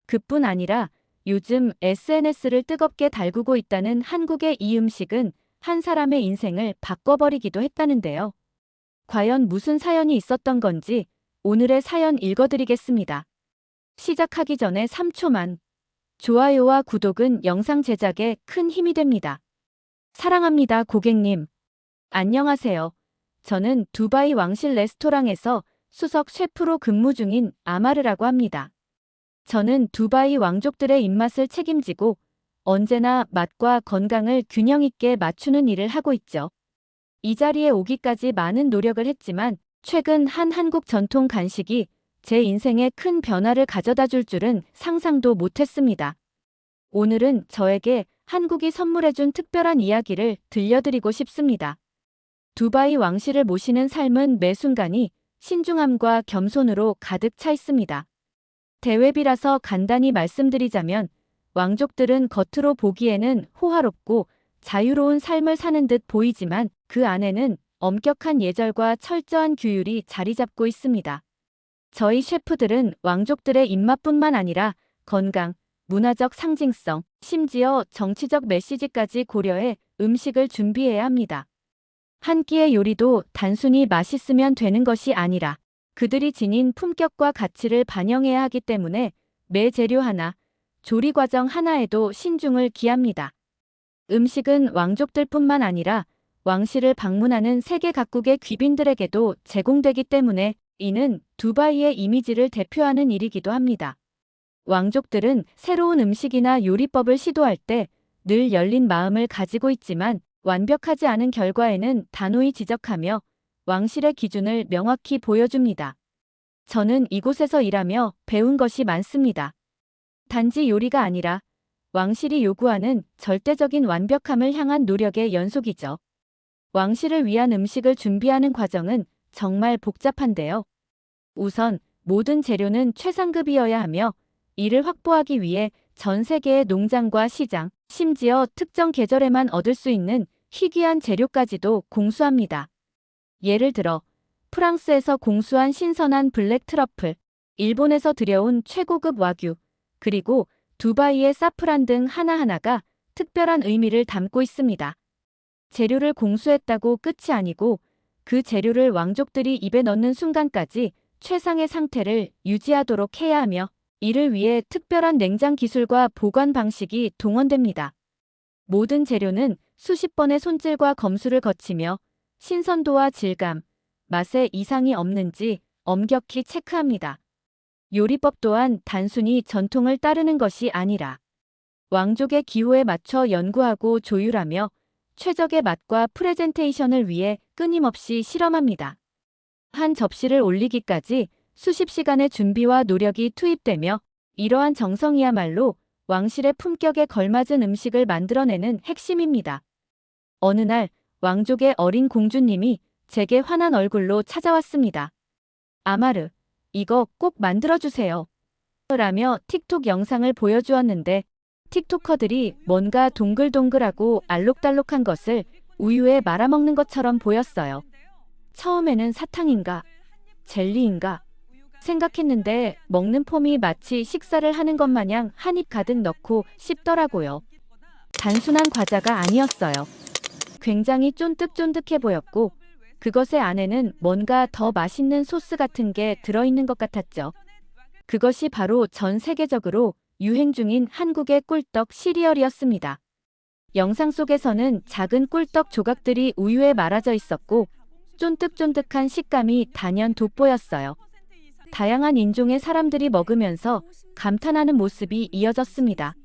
그뿐 아니라 요즘 SNS를 뜨겁게 달구고 있다는 한국의 이 음식은 한 사람의 인생을 바꿔버리기도 했다는데요. 과연 무슨 사연이 있었던 건지 오늘의 사연 읽어드리겠습니다. 시작하기 전에 3초만. 좋아요와 구독은 영상 제작에 큰 힘이 됩니다. 사랑합니다, 고객님. 안녕하세요. 저는 두바이 왕실 레스토랑에서 수석 셰프로 근무 중인 아마르라고 합니다. 저는 두바이 왕족들의 입맛을 책임지고 언제나 맛과 건강을 균형 있게 맞추는 일을 하고 있죠. 이 자리에 오기까지 많은 노력을 했지만 최근 한 한국 전통 간식이 제 인생에 큰 변화를 가져다 줄 줄은 상상도 못했습니다. 오늘은 저에게 한국이 선물해준 특별한 이야기를 들려드리고 싶습니다. 두바이 왕실을 모시는 삶은 매 순간이 신중함과 겸손으로 가득 차 있습니다. 대회비라서 간단히 말씀드리자면 왕족들은 겉으로 보기에는 호화롭고 자유로운 삶을 사는 듯 보이지만 그 안에는 엄격한 예절과 철저한 규율이 자리 잡고 있습니다. 저희 셰프들은 왕족들의 입맛뿐만 아니라 건강, 문화적 상징성, 심지어 정치적 메시지까지 고려해 음식을 준비해야 합니다. 한 끼의 요리도 단순히 맛있으면 되는 것이 아니라 그들이 지닌 품격과 가치를 반영해야 하기 때문에 매 재료 하나, 조리 과정 하나에도 신중을 기합니다. 음식은 왕족들뿐만 아니라 왕실을 방문하는 세계 각국의 귀빈들에게도 제공되기 때문에 이는 두바이의 이미지를 대표하는 일이기도 합니다. 왕족들은 새로운 음식이나 요리법을 시도할 때 늘 열린 마음을 가지고 있지만 완벽하지 않은 결과에는 단호히 지적하며 왕실의 기준을 명확히 보여줍니다. 저는 이곳에서 일하며 배운 것이 많습니다. 단지 요리가 아니라 왕실이 요구하는 절대적인 완벽함을 향한 노력의 연속이죠. 왕실을 위한 음식을 준비하는 과정은 정말 복잡한데요. 우선 모든 재료는 최상급이어야 하며 이를 확보하기 위해 전 세계의 농장과 시장, 심지어 특정 계절에만 얻을 수 있는 희귀한 재료까지도 공수합니다. 예를 들어 프랑스에서 공수한 신선한 블랙 트러플, 일본에서 들여온 최고급 와규, 그리고 두바이의 사프란 등 하나하나가 특별한 의미를 담고 있습니다. 재료를 공수했다고 끝이 아니고 그 재료를 왕족들이 입에 넣는 순간까지 최상의 상태를 유지하도록 해야 하며 이를 위해 특별한 냉장 기술과 보관 방식이 동원됩니다. 모든 재료는 수십 번의 손질과 검수를 거치며 신선도와 질감, 맛에 이상이 없는지 엄격히 체크합니다. 요리법 또한 단순히 전통을 따르는 것이 아니라 왕족의 기호에 맞춰 연구하고 조율하며 최적의 맛과 프레젠테이션을 위해 끊임없이 실험합니다. 한 접시를 올리기까지 수십 시간의 준비와 노력이 투입되며 이러한 정성이야말로 왕실의 품격에 걸맞은 음식을 만들어내는 핵심입니다. 어느 날 왕족의 어린 공주님이 제게 환한 얼굴로 찾아왔습니다. 아마르, 이거 꼭 만들어주세요. 라며 틱톡 영상을 보여주었는데 틱토커들이 뭔가 동글동글하고 알록달록한 것을 우유에 말아먹는 것처럼 보였어요. 처음에는 사탕인가, 젤리인가 생각했는데 먹는 폼이 마치 식사를 하는 것 마냥 한 입 가득 넣고 씹더라고요. 단순한 과자가 아니었어요. 굉장히 쫀득쫀득해 보였고 그것의 안에는 뭔가 더 맛있는 소스 같은 게 들어있는 것 같았죠. 그것이 바로 전 세계적으로 유행 중인 한국의 꿀떡 시리얼이었습니다. 영상 속에서는 작은 꿀떡 조각들이 우유에 말아져 있었고 쫀득쫀득한 식감이 단연 돋보였어요. 다양한 인종의 사람들이 먹으면서 감탄하는 모습이 이어졌습니다.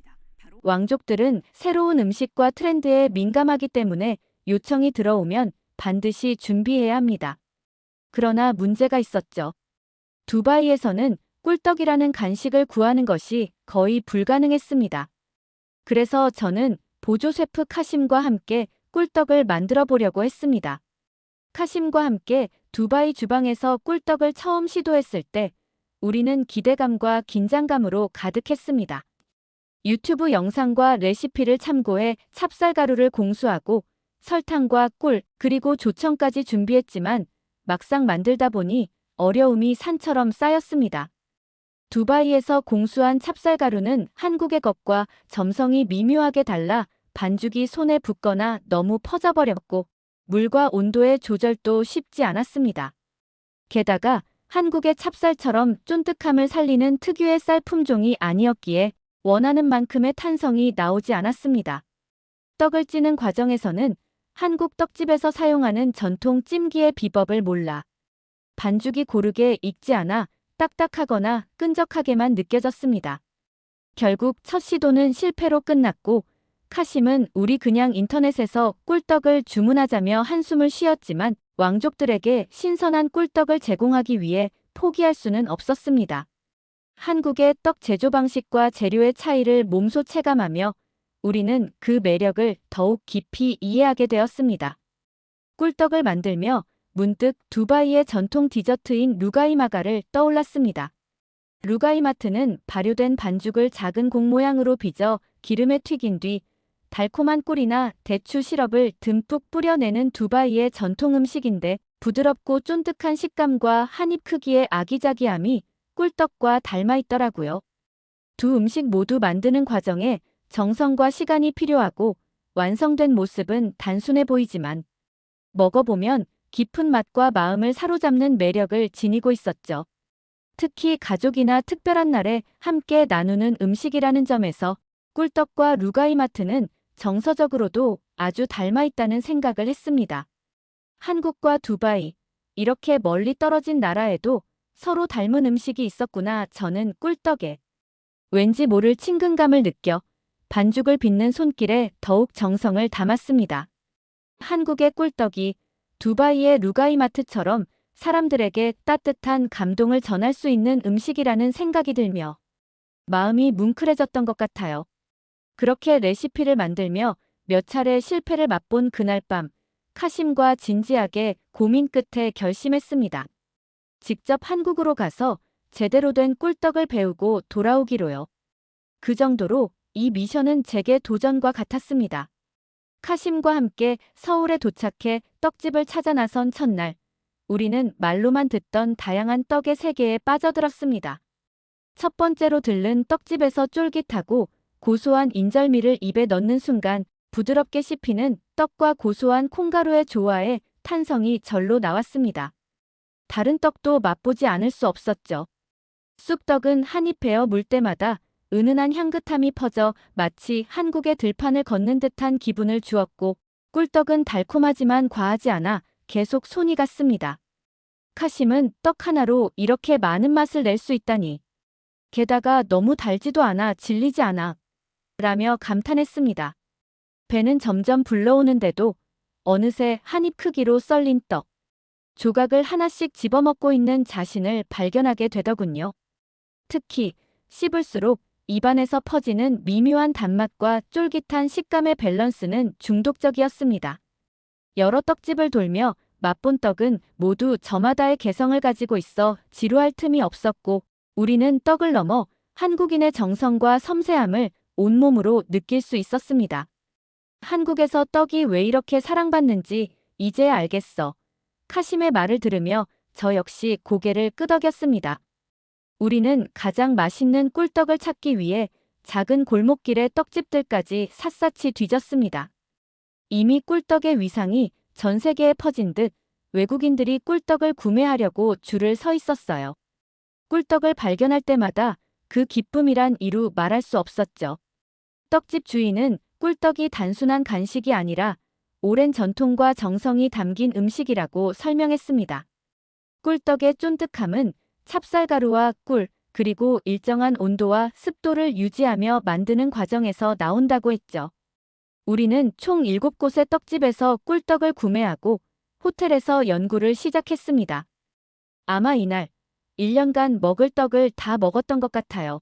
왕족들은 새로운 음식과 트렌드에 민감하기 때문에 요청이 들어오면 반드시 준비해야 합니다. 그러나 문제가 있었죠. 두바이에서는 꿀떡이라는 간식을 구하는 것이 거의 불가능했습니다. 그래서 저는 보조 셰프 카심과 함께 꿀떡을 만들어 보려고 했습니다. 카심과 함께 두바이 주방에서 꿀떡을 처음 시도했을 때 우리는 기대감과 긴장감으로 가득했습니다. 유튜브 영상과 레시피를 참고해 찹쌀가루를 공수하고 설탕과 꿀 그리고 조청까지 준비했지만 막상 만들다 보니 어려움이 산처럼 쌓였습니다. 두바이에서 공수한 찹쌀가루는 한국의 것과 점성이 미묘하게 달라 반죽이 손에 붙거나 너무 퍼져버렸고 물과 온도의 조절도 쉽지 않았습니다. 게다가 한국의 찹쌀처럼 쫀득함을 살리는 특유의 쌀 품종이 아니었기에 원하는 만큼의 탄성이 나오지 않았습니다. 떡을 찌는 과정에서는 한국 떡집에서 사용하는 전통 찜기의 비법을 몰라 반죽이 고르게 익지 않아 딱딱하거나 끈적하게만 느껴졌습니다. 결국 첫 시도는 실패로 끝났고 카심은 우리 그냥 인터넷에서 꿀떡을 주문하자며 한숨을 쉬었지만 왕족들에게 신선한 꿀떡을 제공하기 위해 포기할 수는 없었습니다. 한국의 떡 제조 방식과 재료의 차이를 몸소 체감하며 우리는 그 매력을 더욱 깊이 이해하게 되었습니다. 꿀떡을 만들며 문득 두바이의 전통 디저트인 루가이마가를 떠올랐습니다. 루가이마트는 발효된 반죽을 작은 공 모양으로 빚어 기름에 튀긴 뒤 달콤한 꿀이나 대추 시럽을 듬뿍 뿌려내는 두바이의 전통 음식인데 부드럽고 쫀득한 식감과 한입 크기의 아기자기함이 꿀떡과 닮아 있더라고요. 두 음식 모두 만드는 과정에 정성과 시간이 필요하고 완성된 모습은 단순해 보이지만 먹어보면 깊은 맛과 마음을 사로잡는 매력을 지니고 있었죠. 특히 가족이나 특별한 날에 함께 나누는 음식이라는 점에서 꿀떡과 루가이마트는 정서적으로도 아주 닮아 있다는 생각을 했습니다. 한국과 두바이, 이렇게 멀리 떨어진 나라에도 서로 닮은 음식이 있었구나. 저는 꿀떡에 왠지 모를 친근감을 느껴 반죽을 빚는 손길에 더욱 정성을 담았습니다. 한국의 꿀떡이 두바이의 루가이마트처럼 사람들에게 따뜻한 감동을 전할 수 있는 음식이라는 생각이 들며 마음이 뭉클해졌던 것 같아요. 그렇게 레시피를 만들며 몇 차례 실패를 맛본 그날 밤, 카심과 진지하게 고민 끝에 결심했습니다. 직접 한국으로 가서 제대로 된 꿀떡을 배우고 돌아오기로요. 그 정도로 이 미션은 제게 도전과 같았습니다. 카심과 함께 서울에 도착해 떡집을 찾아 나선 첫날, 우리는 말로만 듣던 다양한 떡의 세계에 빠져들었습니다. 첫 번째로 들른 떡집에서 쫄깃하고 고소한 인절미를 입에 넣는 순간 부드럽게 씹히는 떡과 고소한 콩가루의 조화에 탄성이 절로 나왔습니다. 다른 떡도 맛보지 않을 수 없었죠. 쑥떡은 한입 베어 물 때마다 은은한 향긋함이 퍼져 마치 한국의 들판을 걷는 듯한 기분을 주었고 꿀떡은 달콤하지만 과하지 않아 계속 손이 갔습니다. 카심은 떡 하나로 이렇게 많은 맛을 낼 수 있다니. 게다가 너무 달지도 않아 질리지 않아. 라며 감탄했습니다. 배는 점점 불러오는데도 어느새 한입 크기로 썰린 떡. 조각을 하나씩 집어먹고 있는 자신을 발견하게 되더군요. 특히 씹을수록 입안에서 퍼지는 미묘한 단맛과 쫄깃한 식감의 밸런스는 중독적이었습니다. 여러 떡집을 돌며 맛본 떡은 모두 저마다의 개성을 가지고 있어 지루할 틈이 없었고 우리는 떡을 넘어 한국인의 정성과 섬세함을 온몸으로 느낄 수 있었습니다. 한국에서 떡이 왜 이렇게 사랑받는지 이제야 알겠어. 카심의 말을 들으며 저 역시 고개를 끄덕였습니다. 우리는 가장 맛있는 꿀떡을 찾기 위해 작은 골목길의 떡집들까지 샅샅이 뒤졌습니다. 이미 꿀떡의 위상이 전 세계에 퍼진 듯 외국인들이 꿀떡을 구매하려고 줄을 서 있었어요. 꿀떡을 발견할 때마다 그 기쁨이란 이루 말할 수 없었죠. 떡집 주인은 꿀떡이 단순한 간식이 아니라 오랜 전통과 정성이 담긴 음식이라고 설명했습니다. 꿀떡의 쫀득함은 찹쌀가루와 꿀, 그리고 일정한 온도와 습도를 유지하며 만드는 과정에서 나온다고 했죠. 우리는 총 7곳의 떡집에서 꿀떡을 구매하고 호텔에서 연구를 시작했습니다. 아마 이날 1년간 먹을 떡을 다 먹었던 것 같아요.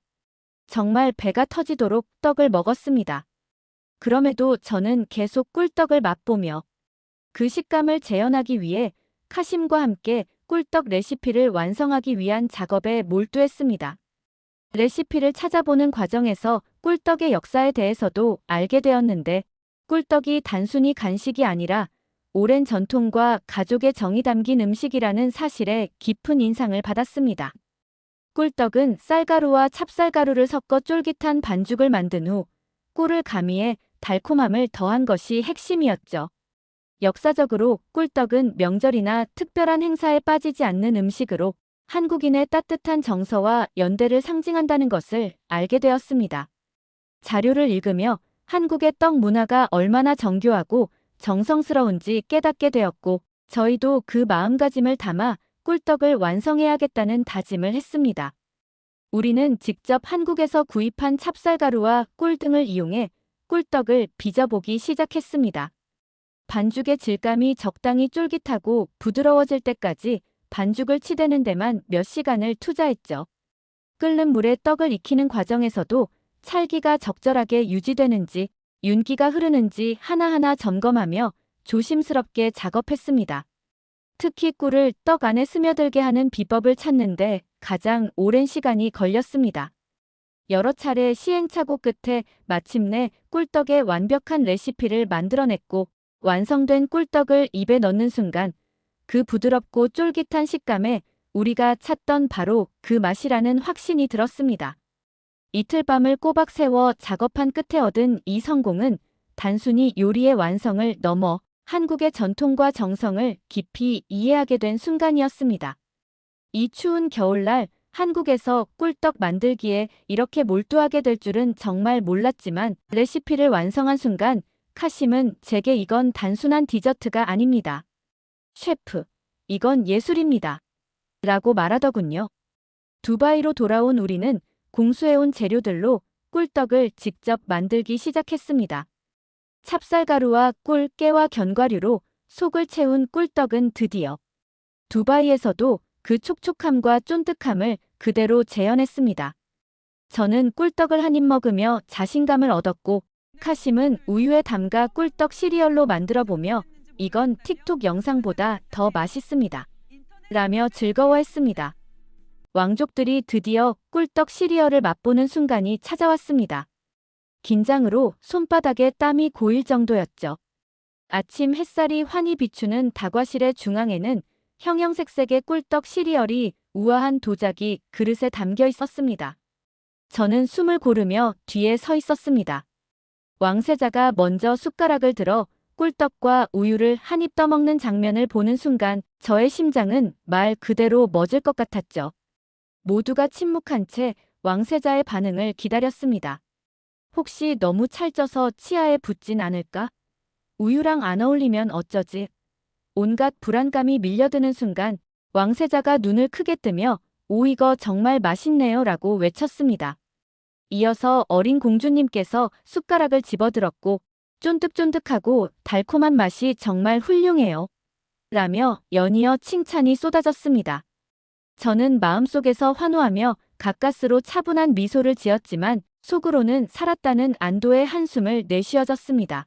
정말 배가 터지도록 떡을 먹었습니다. 그럼에도 저는 계속 꿀떡을 맛보며 그 식감을 재현하기 위해 카심과 함께 꿀떡 레시피를 완성하기 위한 작업에 몰두했습니다. 레시피를 찾아보는 과정에서 꿀떡의 역사에 대해서도 알게 되었는데 꿀떡이 단순히 간식이 아니라 오랜 전통과 가족의 정이 담긴 음식이라는 사실에 깊은 인상을 받았습니다. 꿀떡은 쌀가루와 찹쌀가루를 섞어 쫄깃한 반죽을 만든 후 꿀을 가미해 달콤함을 더한 것이 핵심이었죠. 역사적으로 꿀떡은 명절이나 특별한 행사에 빠지지 않는 음식으로 한국인의 따뜻한 정서와 연대를 상징한다는 것을 알게 되었습니다. 자료를 읽으며 한국의 떡 문화가 얼마나 정교하고 정성스러운지 깨닫게 되었고 저희도 그 마음가짐을 담아 꿀떡을 완성해야겠다는 다짐을 했습니다. 우리는 직접 한국에서 구입한 찹쌀가루와 꿀 등을 이용해 꿀떡을 빚어보기 시작했습니다. 반죽의 질감이 적당히 쫄깃하고 부드러워질 때까지 반죽을 치대는 데만 몇 시간을 투자했죠. 끓는 물에 떡을 익히는 과정에서도 찰기가 적절하게 유지되는지 윤기가 흐르는지 하나하나 점검하며 조심스럽게 작업했습니다. 특히 꿀을 떡 안에 스며들게 하는 비법을 찾는데 가장 오랜 시간이 걸렸습니다. 여러 차례 시행착오 끝에 마침내 꿀떡의 완벽한 레시피를 만들어냈고 완성된 꿀떡을 입에 넣는 순간 그 부드럽고 쫄깃한 식감에 우리가 찾던 바로 그 맛이라는 확신이 들었습니다. 이틀 밤을 꼬박 세워 작업한 끝에 얻은 이 성공은 단순히 요리의 완성을 넘어 한국의 전통과 정성을 깊이 이해하게 된 순간이었습니다. 이 추운 겨울날 한국에서 꿀떡 만들기에 이렇게 몰두하게 될 줄은 정말 몰랐지만 레시피를 완성한 순간 카심은 제게 이건 단순한 디저트가 아닙니다. 셰프, 이건 예술입니다. 라고 말하더군요. 두바이로 돌아온 우리는 공수해온 재료들로 꿀떡을 직접 만들기 시작했습니다. 찹쌀가루와 꿀, 깨와 견과류로 속을 채운 꿀떡은 드디어 두바이에서도 그 촉촉함과 쫀득함을 그대로 재현했습니다. 저는 꿀떡을 한 입 먹으며 자신감을 얻었고 카심은 우유에 담가 꿀떡 시리얼로 만들어보며 이건 틱톡 영상보다 더 맛있습니다. 라며 즐거워했습니다. 왕족들이 드디어 꿀떡 시리얼을 맛보는 순간이 찾아왔습니다. 긴장으로 손바닥에 땀이 고일 정도였죠. 아침 햇살이 환히 비추는 다과실의 중앙에는 형형색색의 꿀떡 시리얼이 우아한 도자기 그릇에 담겨 있었습니다. 저는 숨을 고르며 뒤에 서 있었습니다. 왕세자가 먼저 숟가락을 들어 꿀떡과 우유를 한 입 떠먹는 장면을 보는 순간 저의 심장은 말 그대로 멎을 것 같았죠. 모두가 침묵한 채 왕세자의 반응을 기다렸습니다. 혹시 너무 찰져서 치아에 붙진 않을까? 우유랑 안 어울리면 어쩌지? 온갖 불안감이 밀려드는 순간 왕세자가 눈을 크게 뜨며 오 이거 정말 맛있네요 라고 외쳤습니다. 이어서 어린 공주님께서 숟가락을 집어들었고 쫀득쫀득하고 달콤한 맛이 정말 훌륭해요. 라며 연이어 칭찬이 쏟아졌습니다. 저는 마음속에서 환호하며 가까스로 차분한 미소를 지었지만 속으로는 살았다는 안도의 한숨을 내쉬어졌습니다.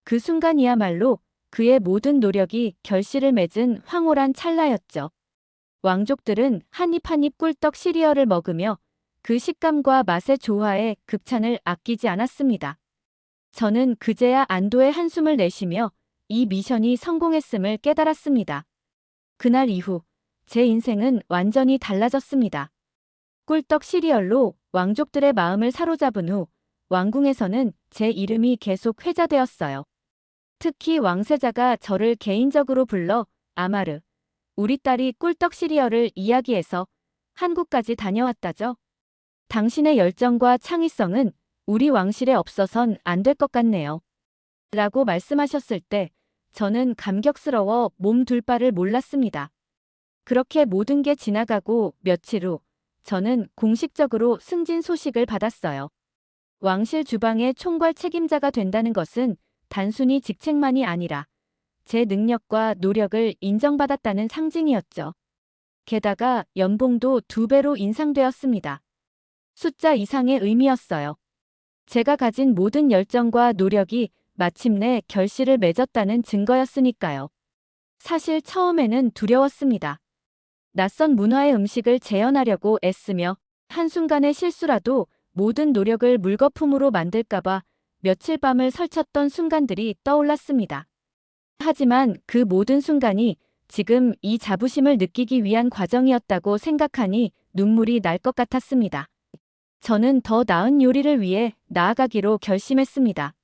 그 순간이야말로 그의 모든 노력이 결실을 맺은 황홀한 찰나였죠. 왕족들은 한 입 한 입 꿀떡 시리얼을 먹으며 그 식감과 맛의 조화에 극찬을 아끼지 않았습니다. 저는 그제야 안도의 한숨을 내쉬며 이 미션이 성공했음을 깨달았습니다. 그날 이후 제 인생은 완전히 달라졌습니다. 꿀떡 시리얼로 왕족들의 마음을 사로잡은 후 왕궁에서는 제 이름이 계속 회자되었어요. 특히 왕세자가 저를 개인적으로 불러 아마르, 우리 딸이 꿀떡 시리얼을 이야기해서 한국까지 다녀왔다죠. 당신의 열정과 창의성은 우리 왕실에 없어선 안 될 것 같네요. 라고 말씀하셨을 때 저는 감격스러워 몸 둘 바를 몰랐습니다. 그렇게 모든 게 지나가고 며칠 후 저는 공식적으로 승진 소식을 받았어요. 왕실 주방의 총괄 책임자가 된다는 것은 단순히 직책만이 아니라 제 능력과 노력을 인정받았다는 상징이었죠. 게다가 연봉도 2배로 인상되었습니다. 숫자 이상의 의미였어요. 제가 가진 모든 열정과 노력이 마침내 결실을 맺었다는 증거였으니까요. 사실 처음에는 두려웠습니다. 낯선 문화의 음식을 재현하려고 애쓰며 한순간의 실수라도 모든 노력을 물거품으로 만들까봐 며칠 밤을 설쳤던 순간들이 떠올랐습니다. 하지만 그 모든 순간이 지금 이 자부심을 느끼기 위한 과정이었다고 생각하니 눈물이 날 것 같았습니다. 저는 더 나은 요리를 위해 나아가기로 결심했습니다.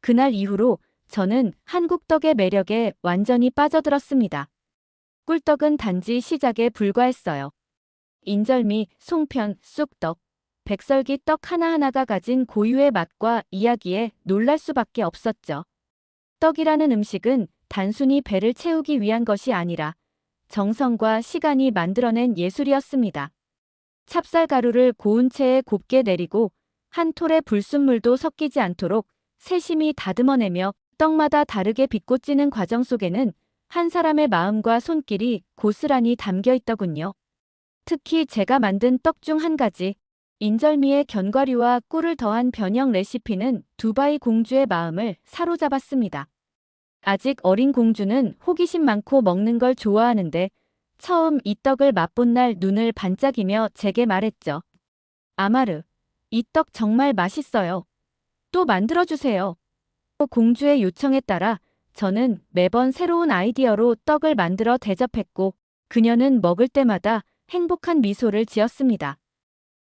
그날 이후로 저는 한국 떡의 매력에 완전히 빠져들었습니다. 꿀떡은 단지 시작에 불과했어요. 인절미, 송편, 쑥떡, 백설기 떡 하나하나가 가진 고유의 맛과 이야기에 놀랄 수밖에 없었죠. 떡이라는 음식은 단순히 배를 채우기 위한 것이 아니라 정성과 시간이 만들어낸 예술이었습니다. 찹쌀가루를 고운 채에 곱게 내리고 한 톨의 불순물도 섞이지 않도록 세심히 다듬어내며 떡마다 다르게 비꼬찌는 과정 속에는 한 사람의 마음과 손길이 고스란히 담겨 있더군요. 특히 제가 만든 떡 중 한 가지, 인절미의 견과류와 꿀을 더한 변형 레시피는 두바이 공주의 마음을 사로잡았습니다. 아직 어린 공주는 호기심 많고 먹는 걸 좋아하는데 처음 이 떡을 맛본 날 눈을 반짝이며 제게 말했죠. 아마르, 이 떡 정말 맛있어요. 또 만들어주세요. 공주의 요청에 따라 저는 매번 새로운 아이디어로 떡을 만들어 대접했고 그녀는 먹을 때마다 행복한 미소를 지었습니다.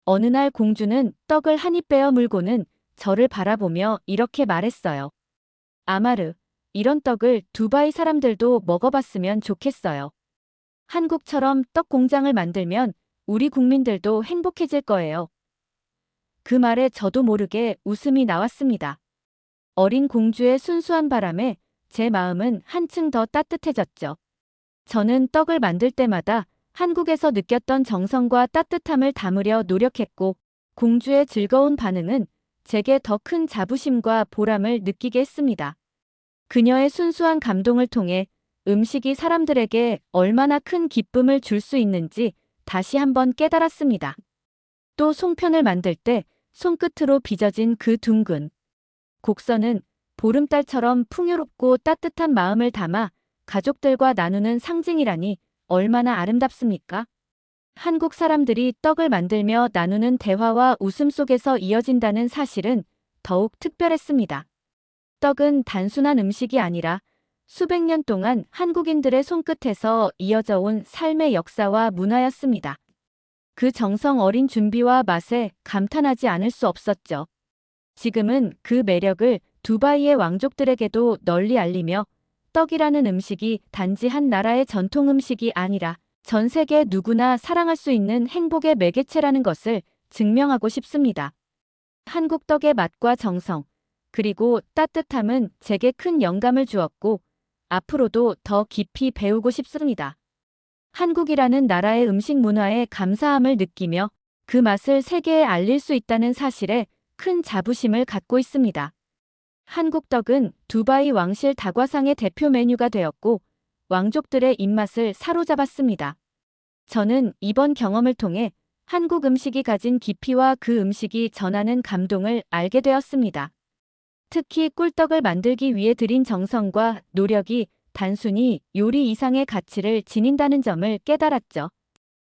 어느 날 공주는 떡을 한 입 베어 물고는 저를 바라보며 이렇게 말했어요. 아마르, 이런 떡을 두바이 사람들도 먹어봤으면 좋겠어요. 한국처럼 떡 공장을 만들면 우리 국민들도 행복해질 거예요. 그 말에 저도 모르게 웃음이 나왔습니다. 어린 공주의 순수한 바람에 제 마음은 한층 더 따뜻해졌죠. 저는 떡을 만들 때마다 한국에서 느꼈던 정성과 따뜻함을 담으려 노력했고 공주의 즐거운 반응은 제게 더 큰 자부심과 보람을 느끼게 했습니다. 그녀의 순수한 감동을 통해 음식이 사람들에게 얼마나 큰 기쁨을 줄 수 있는지 다시 한번 깨달았습니다. 또 송편을 만들 때 손끝으로 빚어진 그 둥근 곡선은 보름달처럼 풍요롭고 따뜻한 마음을 담아 가족들과 나누는 상징이라니 얼마나 아름답습니까? 한국 사람들이 떡을 만들며 나누는 대화와 웃음 속에서 이어진다는 사실은 더욱 특별했습니다. 떡은 단순한 음식이 아니라 수백 년 동안 한국인들의 손끝에서 이어져 온 삶의 역사와 문화였습니다. 그 정성 어린 준비와 맛에 감탄하지 않을 수 없었죠. 지금은 그 매력을 두바이의 왕족들에게도 널리 알리며 떡이라는 음식이 단지 한 나라의 전통 음식이 아니라 전 세계 누구나 사랑할 수 있는 행복의 매개체라는 것을 증명하고 싶습니다. 한국 떡의 맛과 정성, 그리고 따뜻함은 제게 큰 영감을 주었고 앞으로도 더 깊이 배우고 싶습니다. 한국이라는 나라의 음식 문화에 감사함을 느끼며 그 맛을 세계에 알릴 수 있다는 사실에 큰 자부심을 갖고 있습니다. 한국 떡은 두바이 왕실 다과상의 대표 메뉴가 되었고 왕족들의 입맛을 사로잡았습니다. 저는 이번 경험을 통해 한국 음식이 가진 깊이와 그 음식이 전하는 감동을 알게 되었습니다. 특히 꿀떡을 만들기 위해 들인 정성과 노력이 단순히 요리 이상의 가치를 지닌다는 점을 깨달았죠.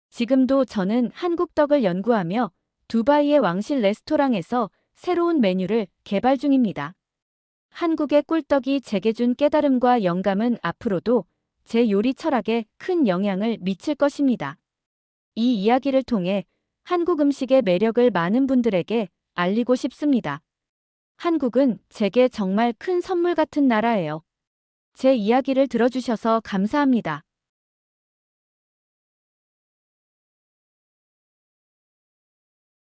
지금도 저는 한국 떡을 연구하며 두바이의 왕실 레스토랑에서 새로운 메뉴를 개발 중입니다. 한국의 꿀떡이 제게 준 깨달음과 영감은 앞으로도 제 요리 철학에 큰 영향을 미칠 것입니다. 이 이야기를 통해 한국 음식의 매력을 많은 분들에게 알리고 싶습니다. 한국은 제게 정말 큰 선물 같은 나라예요. 제 이야기를 들어주셔서 감사합니다.